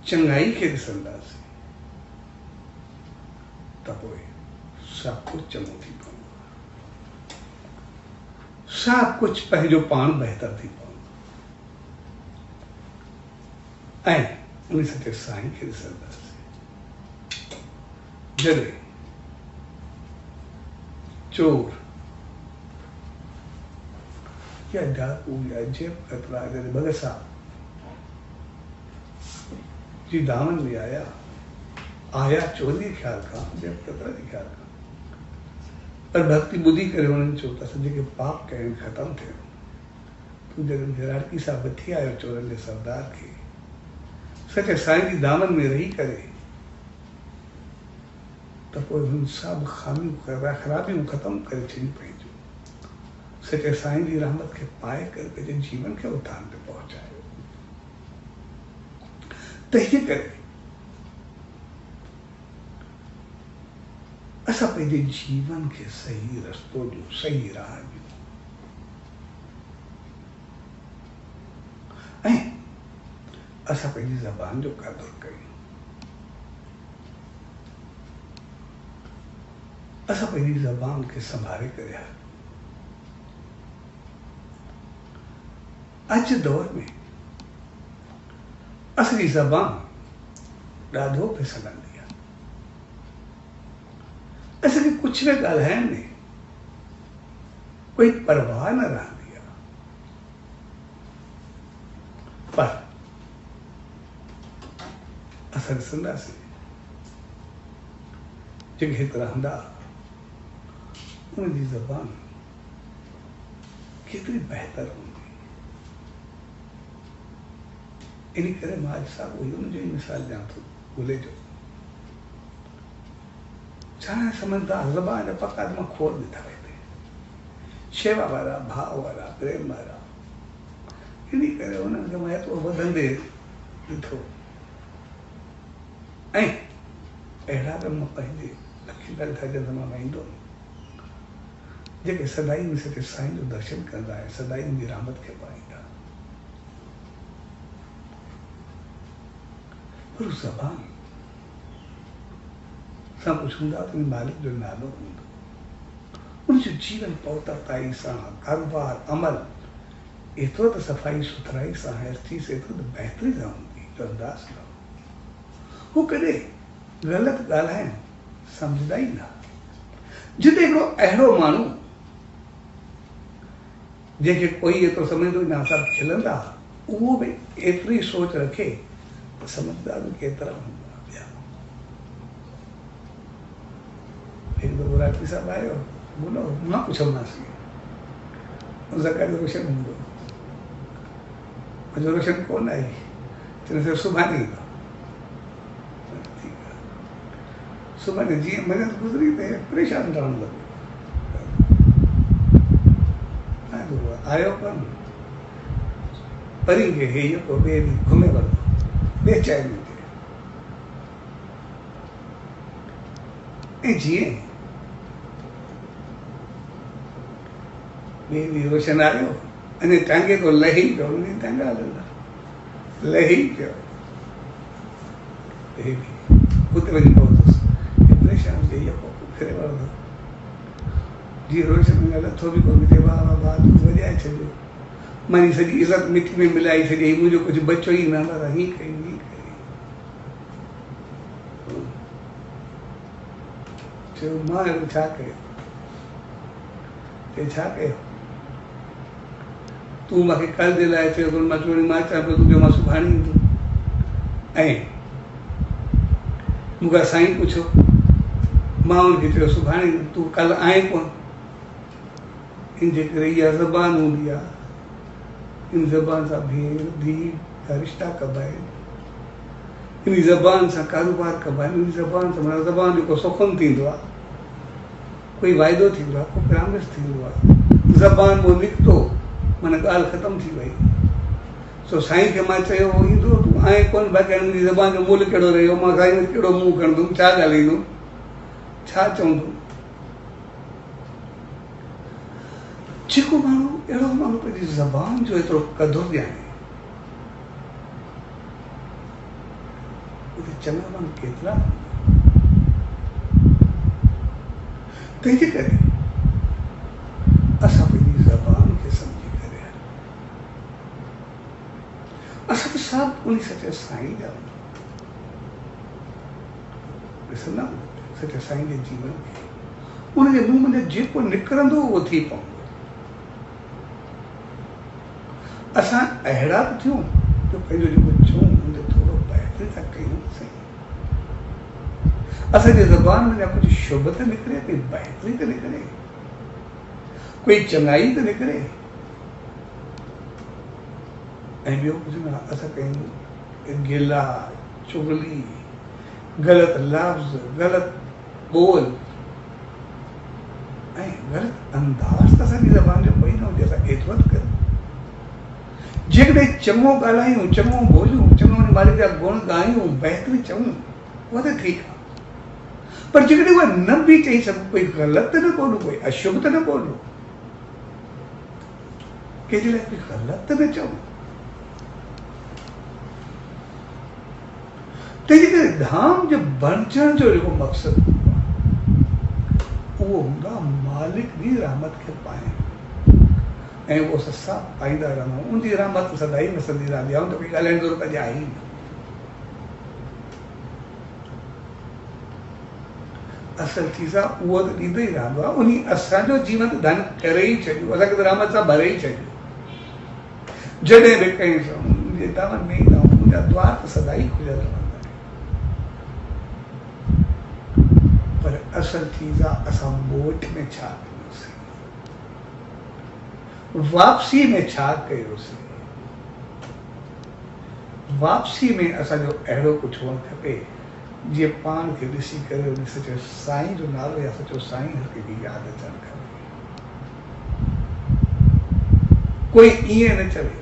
चङाई खे ॾिसंदासीं त पोइ सभु कुझु चङो थी पवंदो सभु कुझु पंहिंजो पाण बहितर थी पवंदो ऐं उन सचे साईं खे ॾिसंदासीं जॾहिं चोर या डाकू या जेब कतरा जॾहिं भगसा जी दामन में आया चोरी ख्याल खां जेब कतरा जी ख्याल खां पर भक्ति ॿुधी करे हुननि चयो त असां जेके पाप कया आहिनि ख़तमु थियो तूं जॾहिं हिरारकी सां वठी आयो चोरनि जे सरदार खे सचे साईं जी दामन में रही करे त पोइ हुन सभु खामियूं ख़राबियूं ख़तमु करे छॾियूं पंहिंजूं सचे साईं जी रहमत खे पाए करे पंहिंजे जीवन खे उथान ते पहुचायो तंहिंजे करे असां पंहिंजे जीवन खे सही रस्तो ॾियूं सही राह ॾियूं ऐं असां पंहिंजी ज़बान जो क़दुरु कयूं असां पंहिंजी ज़बान खे संभाले करे हलूं अज दौर में असली ज़बान ॾाढो फिसलंदी आहे असांखे कुझु न ॻाल्हाइण में कोई परवाह न रहंदी आहे पर असां ॾिसंदासीं जेके हिते रहंदा उनजी ज़बान केतिरी बहितर हूंदी इन करे मां अॼु साॻियो हुनजो ई मिसाल ॾियां थो ॻोल्हे जो छा सम्झंदा ज़बान जा पका मां खोल ॾिठा हिते शेवा वारा भाव वारा प्रेम वारा इन करे हुननि खे मां एतिरो वधंदे ॾिठो ऐं अहिड़ा बि मां पंहिंजे लखी जंहिं मां वेंदो जेके सदाई में सचे साईं जो दर्शन कंदा आहिनि सदाई मुंहिंजी रहमत खे पाईंदा पर ज़बान सां कुझु हूंदा त मालिक जो नालो हूंदो उनजो जीवन पवित्रताई सां कारोबार अमल एतिरो त सफ़ाई सुथराई सां हर चीज़ एतिरो त बहितरी सां हूंदी जो अंदाज़ न हू कॾहिं ग़लति ॻाल्हाइण सम्झंदा ई न जिते हिकिड़ो अहिड़ो माण्हू जंहिंखे कोई एतिरो सम्झंदो न असां खिलंदा उहो बि एतिरी सोच रखे त समझदार बि केतिरा हूंदा ॿिया हिकु दफ़ो राठी साहिबु आयो बोलो मां पुछंदासीं उनसां गॾु रोशन हूंदो मुंहिंजो रोशन कोन आई चवंदासीं सुभाणे ईंदो ठीकु आहे सुभाणे जीअं मदद गुज़री त परेशान रहण लॻो आयो कोन परी खे हे जेको ॿिए ॾींहुं घुमे वरितो बेचैनी ऐं जीअं ॿिए ॾींहुं रोशन आयो अञे टांगे तो लही पियो उन टांगा हलंदा लही पियो हुते वञी पहुतुसि परेशान थी वियो फिरे वरंदो जीअं रोशन में लथो बि कोन थिए वाह वाह वाह तूं वॼाए छॾियो मां सॼी इज़त मिटी में मिलाई छॾी मुंहिंजो कुझु बचो ई न पर हीअं कई हीअं कई चयो मां अहिड़ो छा कयो ते छा कयो तूं मूंखे कल्ह जे लाइ चयो कोन मां चयो मां अचां पियो तुंहिंजो मां सुभाणे ईंदुमि ऐं मूंखां साईं पुछो मां हुनखे चयो सुभाणे तूं कल्ह आहीं कोन इन जे करे इहा ज़बान हूंदी आहे इन ज़बान सां भेण धीउ जा रिश्ता कबा आहिनि इन ज़बान सां कारोबार कबा आहिनि इन ज़बान सां माना ज़बान जेको सुखम थींदो आहे कोई वाइदो थींदो आहे कोई प्रामिस थींदो आहे ज़बान मां निकितो माना ॻाल्हि ख़तमु थी वई सो साईं खे मां चयो ईंदो तूं आहीं कोन बाक़ी हाणे मुंहिंजी ज़बान जो मुल्ह कहिड़ो रहियो मां साईं में कहिड़ो मुंहुं खणंदुमि छा ॻाल्हाईंदुमि छा चवंदुमि जेको माण्हू अहिड़ो माण्हू पंहिंजी ज़बान जो एतिरो क़दुरु ॼाणे उते चङा माण्हू केतिरा तंहिंजे करे असां पंहिंजी ज़बान खे सम्झी करे असां त सभु उन सचे साईं जा ॾिसंदा सचे साईं जे जीवन खे उनजे मुंहं में जेको निकिरंदो उहो थी पवंदो असां अहिड़ा बि थियूं जो पंहिंजो जेको चऊं उनते थोरो बहितरी था कयूं सही असांजे ज़बान में कुझु शुभ त निकिरे कोई बहितरी त निकिरे कोई चङाई त निकिरे ऐं ॿियो कुझु न असां कयूं गिला चुगली ग़लति लफ़्ज़ ग़लति ॿोल ऐं ग़लति अंदाज़ त असांजी ज़बान जो कोई न हुजे असां एतिरो कयूं जेकॾहिं चङो ॻाल्हायूं चङो ॿोलियूं चङो मालिक जा गुण ॻायूं बहितरी चऊं उहा त ठीकु आहे पर जेकॾहिं उहा न बि चई सघूं कोई ग़लति न ॿोलूं कोई अशुभ त न ॿोलूं कंहिंजे लाइ कोई ग़लति त न चऊं तंहिंजे करे धाम जो बणजण जो जेको मक़सदु हूंदो आहे उहो हूंदो आहे मालिक जी रहमत खे पाइण ऐं उहो असां पाईंदा रहूं उनजी रहमत सदाई वसंदी रहंदी आहे त कोई ॻाल्हाइण जो रुपया आहे ई न असल चीज़ आहे उहो त ॾींदो ई रहंदो आहे उन असांजो जीवन धन करे ई छॾियो असांखे त रहमत सां भरे ई छॾियो जॾहिं बि कयूं मुंहिंजे दामन में ई रहूं मुंहिंजा द्वार त सदाई खुलियल रहंदा पर असल चीज़ आहे असां मोट में छा कयोसीं वापसी में छा कयोसीं वापसी में असांजो अहिड़ो कुझु हुअणु खपे जीअं पाण खे ॾिसी करे उन सचो साईं जो नालो या सचो साईं हर कंहिंखे यादि अचणु खपे कोई ईअं न चवे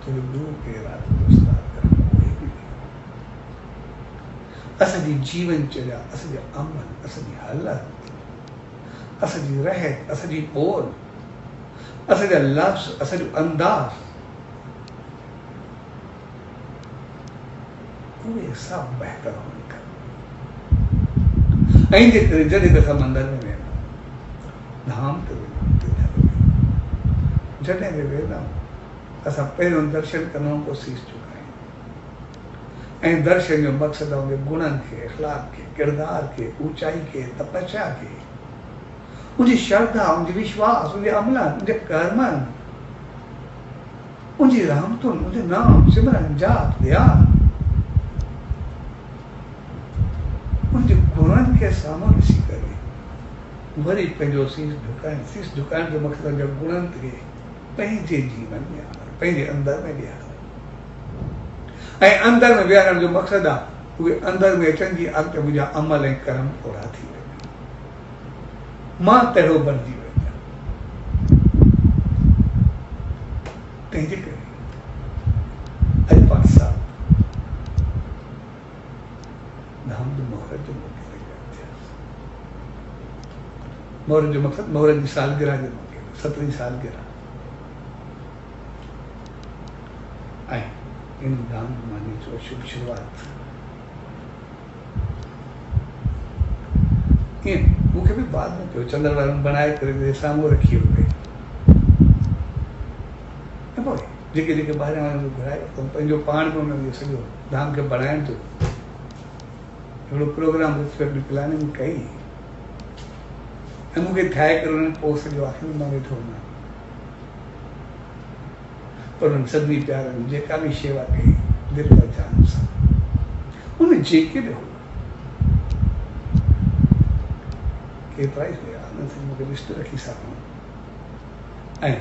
तुंहिंजो गुरू केरु आहे तुंहिंजो उस्ताद केरु आहे, कोई बि न। असांजी जीवनचर्या असांजा अमल असांजी हालत असांजी रहत असांजी ॿोल असांजा लफ़्ज़ असांजो अंदाज़ उहे सभु बहितर हुअणु खपे ऐं जे करे जॾहिं बि असां मंदर में वेंदा आहियूं धाम ते वेंदा आहियूं जॾहिं बि वेंदा आहियूं असां पहिरियों दर्शन कंदा आहियूं पोइ शीश झुकायूं ऐं दर्शन जो मक़सदु आहे उनजे गुणनि खे इख़लाक़ खे किरदार खे ऊचाई खे तपस्या खे उनजी श्रद्धा उनजी विश्वास उनजे अमलनि उनजे कर्मनि उनजी रहमतुनि उनजे नाम सिमरन जाप ध्यान उनजे गुणनि खे साम्हूं ॾिसी करे वरी पंहिंजो शीश झुकाइण जो मक़सदु उनजे गुणनि खे पंहिंजे जीवन में आणणु पंहिंजे अंदर में विहारणु ऐं अंदर में विहारण जो मक़सदु आहे उहे अंदर में अचनि जीअं अॻिते मुंहिंजा अमल ऐं कर्म पूरा थी वञनि मां तहिड़ो बणिजी वञा तंहिंजे करे अॼु मोहरत जो मौक़े ते गॾु थियासीं। मोहरत जो मक़सदु मोहरत जी सालगिरह जे मौक़े ते 17वीं सालगिरह ऐं इन धाम धूमानी जो शुभ शुरूआत। ईअं मूंखे बि बाद में पियो चंद्र वारनि बनाए करे साम्हूं रखी हुई। पोइ जेके जेके ॿाहिरां वारनि घुराए वरितो पंहिंजो पाण बि उन्हनि सॼो धाम खे बणाइण जो हिकिड़ो प्रोग्राम प्लानिंग कई ऐं मूंखे ठाहे करे उन्हनि पोइ सॼो आख़िर मां वेठो हुउमि। पर उन्हनि सभिनी प्यारनि जेका बि शेवा कई दिलि और जान सां उन जेके बि केतिरा ई हुआ उन्हनि सां मूंखे लिस्ट रखी सघूं ऐं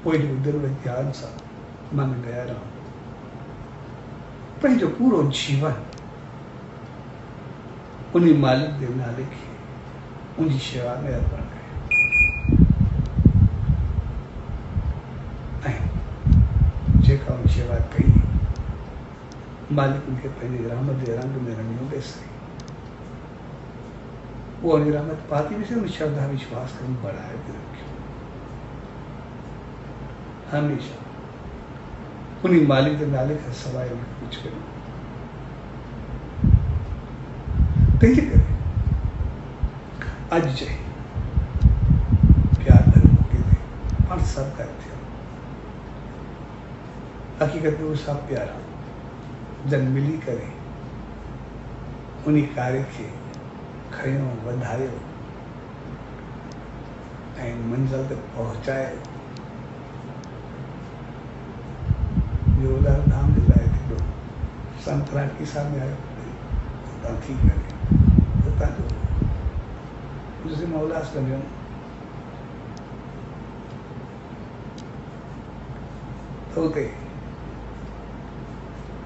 पोइ जो दिलि और ध्यान सां मन गया रहूं पंहिंजो पूरो जीवन उन मालिक के नाले खे उनकी शेवा में अर्पण कयो ऐं जेका उन शेवा कई मालिक उनखे पंहिंजे रहमत जे रंग में रंगियो बि सही। वो उन रहमत पाती भी से उन श्रद्धा विश्वास को बढ़ाए भी रखियो। हमेशा उन्हीं मालिक के नाले का सवाइ कुछ करो तंहिंजे करे अॼु चई प्यार भरे मौक़े ते पाण सभु गॾु थियो। हक़ीक़त में उहे सभु प्यारा जन मिली करे उन कार्य खे खयो वधायो ऐं मंज़िल ते पहुचायो। धाम जे लाइ हिकिड़ो संत राठी साहब आयो हुतां थी करे हुतां जो उल्हासगंज वियुमि त हुते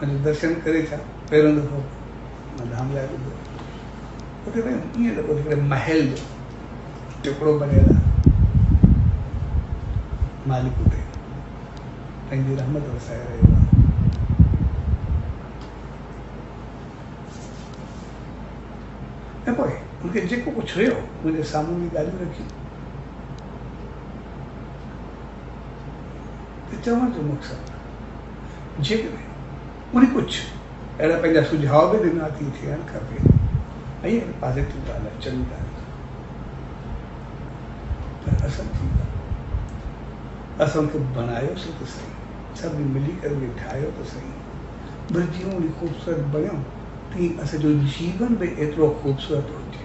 मुंहिंजो दर्शन करे छा पहिरियों दफ़ो मां धाम लाइ ॿुधो हुते वियुमि ईअं लॻो हिकिड़े महल जो टुकड़ो बणियल आहे। मालिक हुते पंहिंजी रहमत वसाए रहियो आहे। ऐं पोइ उनखे जेको कुझु हुयो मुंहिंजे साम्हूं बि ॻाल्हियूं रखियूं त चवण जो मक़सदु जेकॾहिं उन कुझु अहिड़ा पंहिंजा सुझाव बि ॾिना थी थियणु खपे ऐं पॉज़िटिव ॻाल्हि आहे चङी ॻाल्हि पर असल थी असां उनखे बनायोसीं त सही सभिनी मिली करे ठाहियो त सही पर जीअं उन ख़ूबसूरत बणियो तीअं असांजो जीवन भी एतिरो ख़ूबसूरत हुजे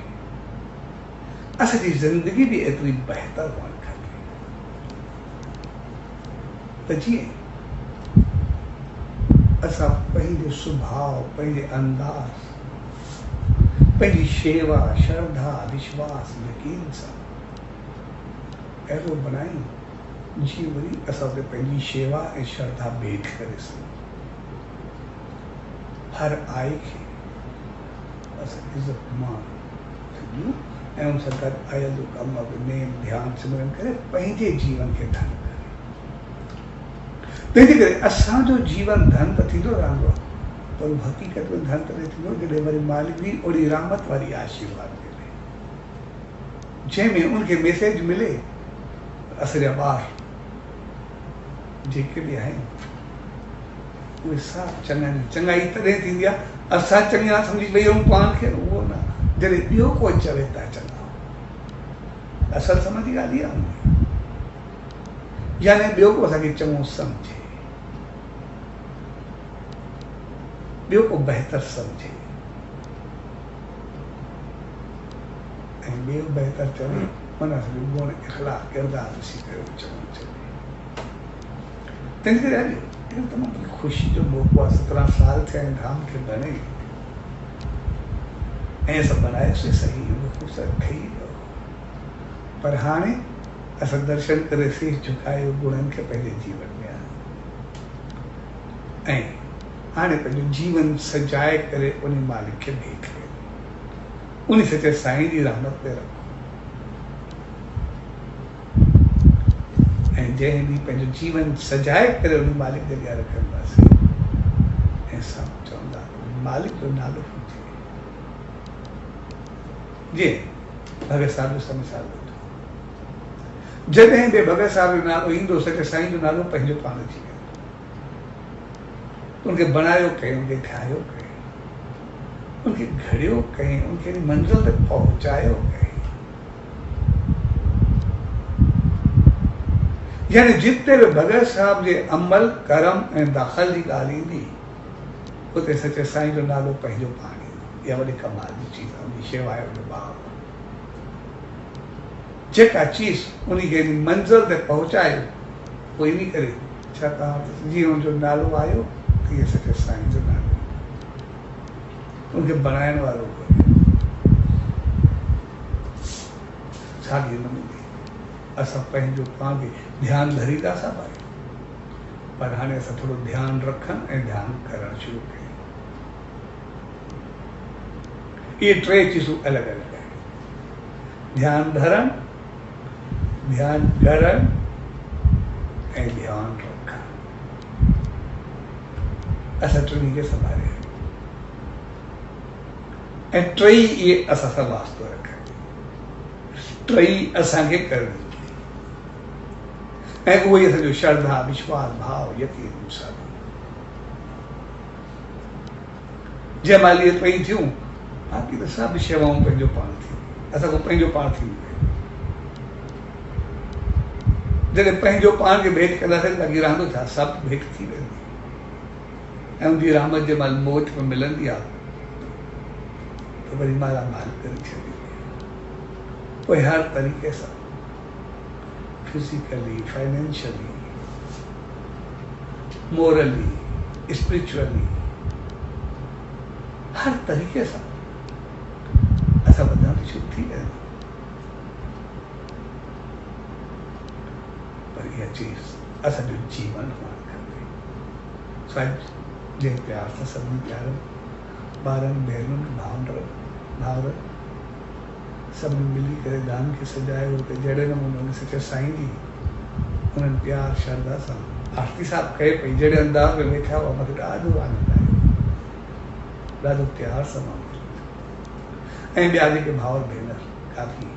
असांजी ज़िंदगी भी एतिरी बहितर हुअणु खपे त जीअं असां पंहिंजो सुभाउ पंहिंजे अंदाज़ पंहिंजी शेवा श्रद्धा विश्वास यकीन सां अहिड़ो बनायूं जीअं वरी असां उते पंहिंजी शेवा ऐं श्रद्धा भेट करे सघूं। हर आय खे असां इज़त मान ॾियूं ऐं उन सां गॾु आयल जो कमु आहे नेम ध्यानु सिमरन करे पंहिंजे जीवन खे धन करे। तंहिंजे करे असांजो जीवन धन त थींदो रहंदो आहे पर हक़ीक़त में धन तॾहिं थींदो जॾहिं वरी मालिक बि ओड़ी रहमत वारी आशीर्वाद मिले जंहिंमें उनखे मैसेज मिले असांजा ॿार जेके बि आहिनि उहे सभु चङा चङाई तॾहिं थींदी आहे असां चङा सम्झी वेही रहूं पाण खे उहो न जॾहिं ॿियो कोई चवे था चङा असल समझ जी ॻाल्हि आहे यानी ॿियो को असांखे चङो सम्झे ॿियो को बहितर सम्झे ऐं ॿियो बहितर चवे माना असांजो गुण इख़लाक़ किरदार ॾिसी करे चङो चवे। तंहिंजे करे अॼु तमामु ख़ुशी जो मौक़ो आहे 17 साल थिया आहिनि धाम खे बणे ऐं असां बनायोसीं सही ख़ूबसूरत ठही वियो पर हाणे असां दर्शन करे शीश झुकायो गुणनि खे पंहिंजे जीवन में आणे ऐं हाणे पंहिंजो जीवन सजाए करे उन मालिक खे भेट कयो उन सचे साईं जी रहमत ते रखो ऐं जंहिं ॾींहुं पंहिंजो जीवन सजाए करे उन मालिक जे अॻियां रखंदासीं ऐं सभु चवंदा मालिक जो नालो हुजे जे भगत साहब जो मिसाल वठो जॾहिं बि भगत साहब जो नालो ईंदो सचे साईं जो नालो पंहिंजो पाण थी वेंदो उनखे बणायो कई उनखे ठाहियो कई उनखे घड़ियो कई उनखे मंज़िल ते पहुचायो कई यानी जिते भी भगत साहब जे अमल कर्म ऐं दाख़िल जी ॻाल्हि ईंदी उते सचे साईं जो नालो पंहिंजो पाण ईंदो इहा वॾी कमाल जी चीज़ आहे उनजी शेवा जो भाव जेका चीज़ उनखे मंज़िल ते पहुचायो पोइ इन करे छाकाणि जीअं हुनजो नालो आयो तीअं सचे साईं जो नालो उनखे बणाइण वारो साॻिए नमूने असां पंहिंजो पाण खे ध्यानु धरी था सघूं पर हाणे असां थोरो ध्यानु रखनि ऐं ध्यानु करणु शुरू कयूं इहे टे चीज़ूं अलॻि अलॻि आहिनि ध्यानु धरणु ध्यानु करणु ऐं ध्यानु रखणु असां टिनी खे संभालियो ऐं टई इहे असां सां वास्तो रखनि टई असांखे करणी ऐं उहो ई असांजो श्रद्धा विश्वास भाव यकीन सां जंहिं महिल इहे टई थियूं बाक़ी त सभु शेवाऊं पंहिंजो पाण थी असांजो पंहिंजो पाण थी जॾहिं पंहिंजो पाण खे भेंट कंदासीं बाक़ी रहंदो छा सभु भेंट थी वेंदी ऐं उनजी रहमत जंहिं महिल मोच में मिलंदी आहे त वरी माला माल करे छॾींदी पोइ हर तरीक़े सां फिजिकली फाइनेंशियली मोरली स्पिरिचुअली हर तरीक़े सां असां वधण शुरू थी वेंदा पर इहा चीज़ असांजो जीवन हुअणु खपे साईं जंहिं प्यार सां सभिनी प्यारनि ॿारनि भेनरुनि भाउर सभिनी मिली करे दान खे सजायो त जहिड़े नमूने उन सचे साईं जी उन्हनि प्यार श्रद्धा सां आरती साहिबु कए पई जहिड़े अंदाज़ में वेठा हुआ मूंखे ॾाढो आनंद आयो ॾाढो प्यार सां मां ऐं ॿिया जेके भाउर भेनर काफ़ी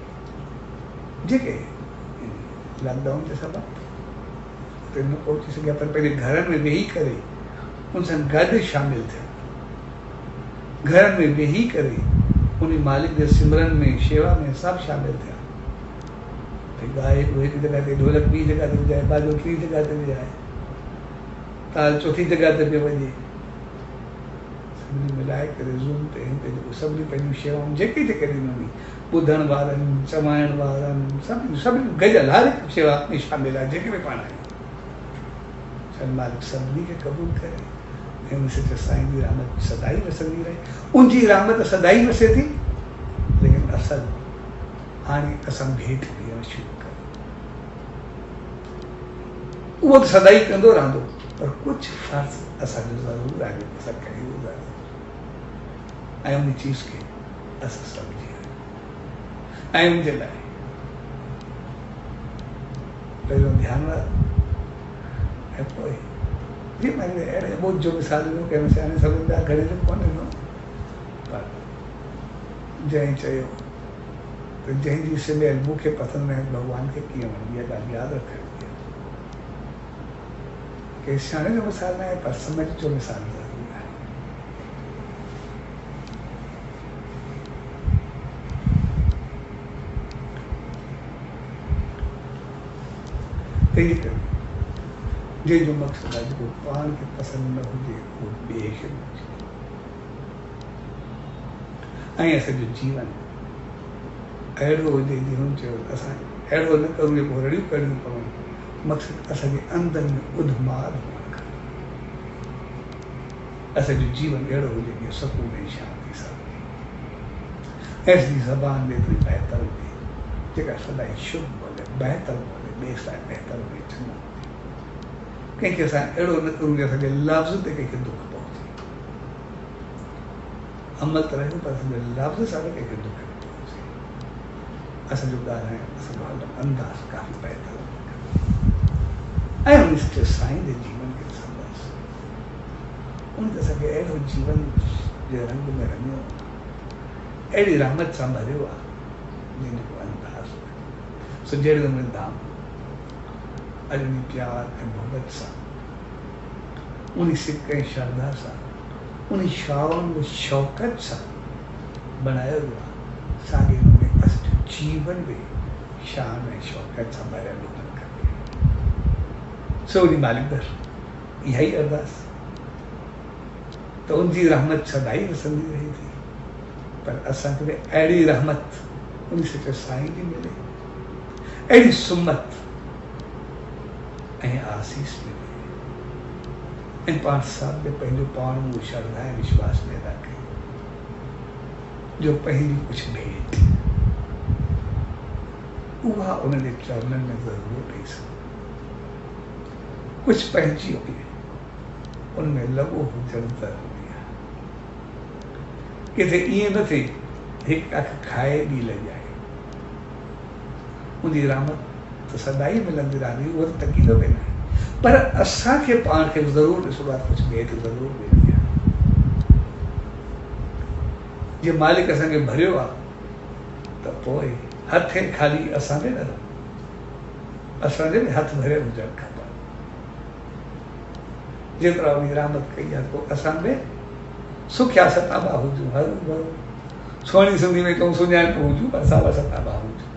जेके लॉकडाउन जे सबबु उते न पहुची सघिया पर पंहिंजे घरनि में वेही करे उन सां गॾु शामिल थिया घरनि में वेही करे उन मालिक जे सिमरन में शेवा में सभु शामिल थिया भई ॻाए को हिकु जॻह ते ढोलक ॿी जॻह ते विझाए बाजो टी जॻह ते विझाए ताल चौथी जॻह ते पियो वञे सभिनी मिलाए करे ज़ूम ते हिन ते जेको सभिनी पंहिंजूं शेवाऊं जेके जेके ॾिननि ॿुधण वारनि चवाइण वारनि सभिनी गॾियल हर हिकु शेवा में शामिल आहे जेके बि पाण आहियूं सन मालिक सभिनी खे क़बूल करे ऐं उन सचे साईं जी रहमत सदाई वसंदी रहे उनजी रहमत सदाई वसे थी लेकिन असल हाणे असां भेंट ॾियणु शुरू कयूं उहो त सदाई कंदो रहंदो पर कुझु फ़र्ज़ असांजो ज़रूरु आहे असां कयूं ज़रूरु ऐं उन चीज़ खे असां सम्झी ऐं उनजे लाइ पहिरियों ध्यानु वारो ऐं पोइ जी मैंने अहिड़े ॿुध जो मिसाल ॾिनो कंहिं सियाणे सभिनि जा घणे जो कोन ॾिनो पर जंहिं चयो त जंहिंजी सिमयल मूंखे पसंदि न आहे भॻवान खे कीअं वणंदी आहे ॻाल्हि यादि रखणी आहे कंहिं सियाणे जो मिसाल न आहे पर समझ जो मिसाल ज़रूरी आहे तंहिंजे करे जंहिंजो मक़सदु आहे जेको पाण खे पसंदि न हुजे उहो ॿिए खे न हुजे ऐं असांजो जीवन अहिड़ो हुजे जीअं हुन चयो असां अहिड़ो न करूं जेको रड़ियूं करणियूं पवनि मक़सदु असांजे अंदरि में उधमार हुअणु खपे असांजो जीवन अहिड़ो हुजे जीअं सुकून ऐं शांती सां ऐसी ज़बान में एतिरी बहितर हुजे जेका सदाई शुभ बोले बहितर बोले ॿिए सां बहितर हुजे चङो कंहिंखे असां अहिड़ो न करूं जो असांखे लफ़्ज़ ते कंहिंखे दुख पहुचे अमल त रहियो पर असांजे लफ़्ज़ सां बि कंहिंखे दुख न पहुचे असांजो ॻाल्हाइण असांजो हलण अंदाज़ काफ़ी बहितर ऐं उन साईं जे जीवन खे ॾिसंदासीं उनखे असांखे अहिड़ो जीवन जे रंग में रंगियो अहिड़ी रहमत सां भरियो आहे जंहिंजो अंदाज़ सो जहिड़े नमूने धाम अॼु उन प्यार ऐं मोहबत सां उन सिक ऐं श्रद्धा सां उन शान में शौक़त सां बनायो वियो आहे साॻे नमूने असांजो जीवन बि शान ऐं शौक़त सां भरियल हुजणु खपे सो उन मालिक दर इहा ई अरदास त उनजी रहमत सदाई वसंदी रही थी पर असांखे अहिड़ी रहमत उन सच्चे साईं जी मिले अहिड़ी सुमत ऐं आसीस मिले ऐं पाण सां बि पंहिंजो पाण उहो श्रद्धा ऐं विश्वास पैदा कयो जो पंहिंजी कुझु भेट उहा उन्हनि जे चरणनि में ज़रूरु ॾेई सघे कुझु पंहिंजी हुजे उनमें लॻो हुजणु ज़रूरी आहे किथे ईअं न थिए हिकु अखि खाए ॿी लॼाए उनजी रहमत त सदाई मिलंदी रहंदी उहो त तकीदो बि न आहे पर असांखे पाण खे ज़रूरु ॾिसणो आहे कुझु भेट ज़रूरु मिलंदी आहे जीअं मालिक असांखे भरियो आहे त पोइ हथ ख़ाली असांजे न असांजे बि हथ भरियल हुजणु खपनि जेतिरा उन रहमत कई आहे पोइ असां में सुखिया सताबा हुजूं हरू भरू सोणी सिंधी में कहूं सुञाणप हुजूं पर सावा सताबा हुजूं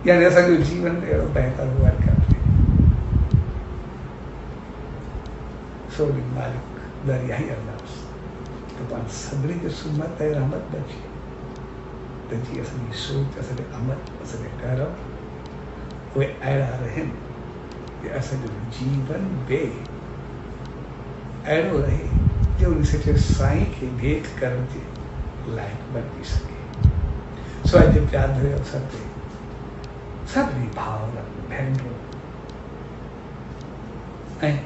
यानी असांजो जीवन में अहिड़ो बहितर हुअणु खपे सो मालिक दर इहा ई अरदास त पाण सभिनी खे सुमत ऐं रहमत बचे त जीअं असांजी सोच असांजे अमल असांजे कर्म उहे अहिड़ा रहनि कि असांजो जीवन बि अहिड़ो रहे जो उन सच्चे साईं खे भेट करण जे लाइक़ु बणिजी सघे सो अॼु प्यार भरे अवसर ते सभिनी भाउर भेनरूं ऐं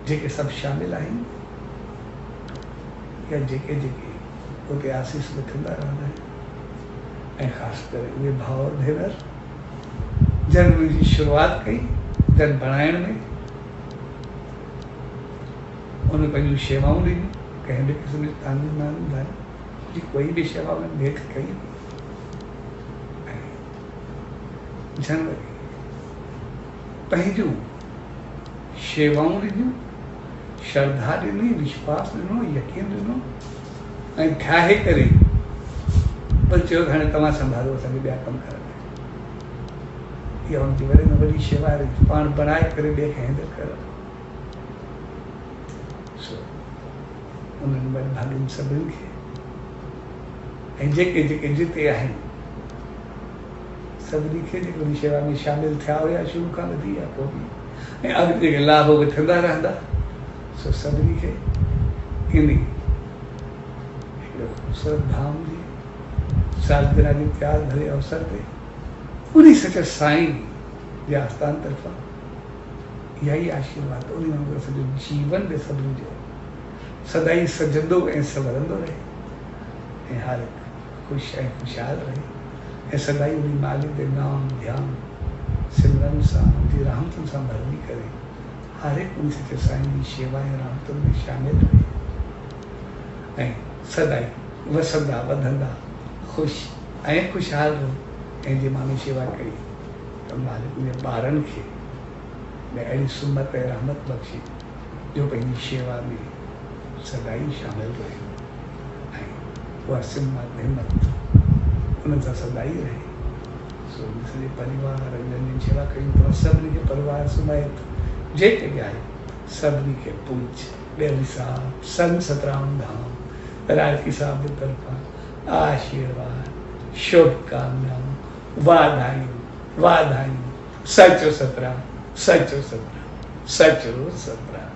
जेके सभु शामिल आहिनि या जेके जेके उते आसीस वठंदा रहंदा आहिनि ऐं ख़ासि करे उहे भाउर भेनर जन उनजी शुरूआति कई जन बणाइण में उन पंहिंजूं शेवाऊं ॾिनियूं कंहिं बि क़िस्म जी तानीमान जी कोई बि शेवा उन्हनि भेट कई ऐं जन पंहिंजूं शेवाऊं ॾिनियूं श्रद्धा ॾिनी विश्वास ॾिनो यकीन ॾिनो ऐं ठाहे करे पर चयो हाणे तव्हां संभालो असांखे ॿिया कमु करणा इहा उनजी वॾे में वॾी शेवा आहे पाण बणाए करे ॿिए खे हैंडल करणु उन्हनि वॾनि भाॻियुनि सभिनी खे ऐं जेके जेके जिते आहिनि सभिनी खे जेके उन शेवा में शामिल थिया हुया शुरू खां वठी या पोइ बि ऐं अॻिते जेके लाभ वठंदा रहंदा सो सभिनी खे इन हिकिड़ो ख़ूबसूरत धाम जी सालगिरह जी प्यार भरे अवसर ते उन सच्चे साईं जे आस्थान तरफ़ां इहा ई आशीर्वाद उन वांगुरु असांजो जीवन बि सभिनी जो सदाई सजंदो ऐं संवरंदो रहे ऐं हर ख़ुशि ऐं ख़ुशहाल रहे ऐं सदाई उन मालिक जे नाम ध्यान सिमरन सां उनजी रहमतुनि सां भरणी करे हर हिकु उन सच्चे साईं जी शेवा ऐं रहमतुनि में शामिल रहे ऐं सदाई वसंदा वधंदा ख़ुशि ऐं ख़ुशहाल रहे ऐं जे माण्हू शेवा कई त मालिक उन ॿारनि खे अहिड़ी सुमत ऐं रहमत बख़्शी जो पंहिंजी शेवा में सदाई शामिल रहे ऐं उहा सिमत हिमत उन्हनि सां सदाई रहे सो सॼे परिवार जंहिंजी शेवा कयूं था सभिनी खे परिवार सुमायत जेके बि आहे सभिनी खे पूज ॿेली साहब संत सतराम धाम रायकी साहब जे तरफ़ां आशीर्वाद शुभकामनाऊं वाधायूं वाधायूं सचो सतराम सचो सतराम सचो सतराम।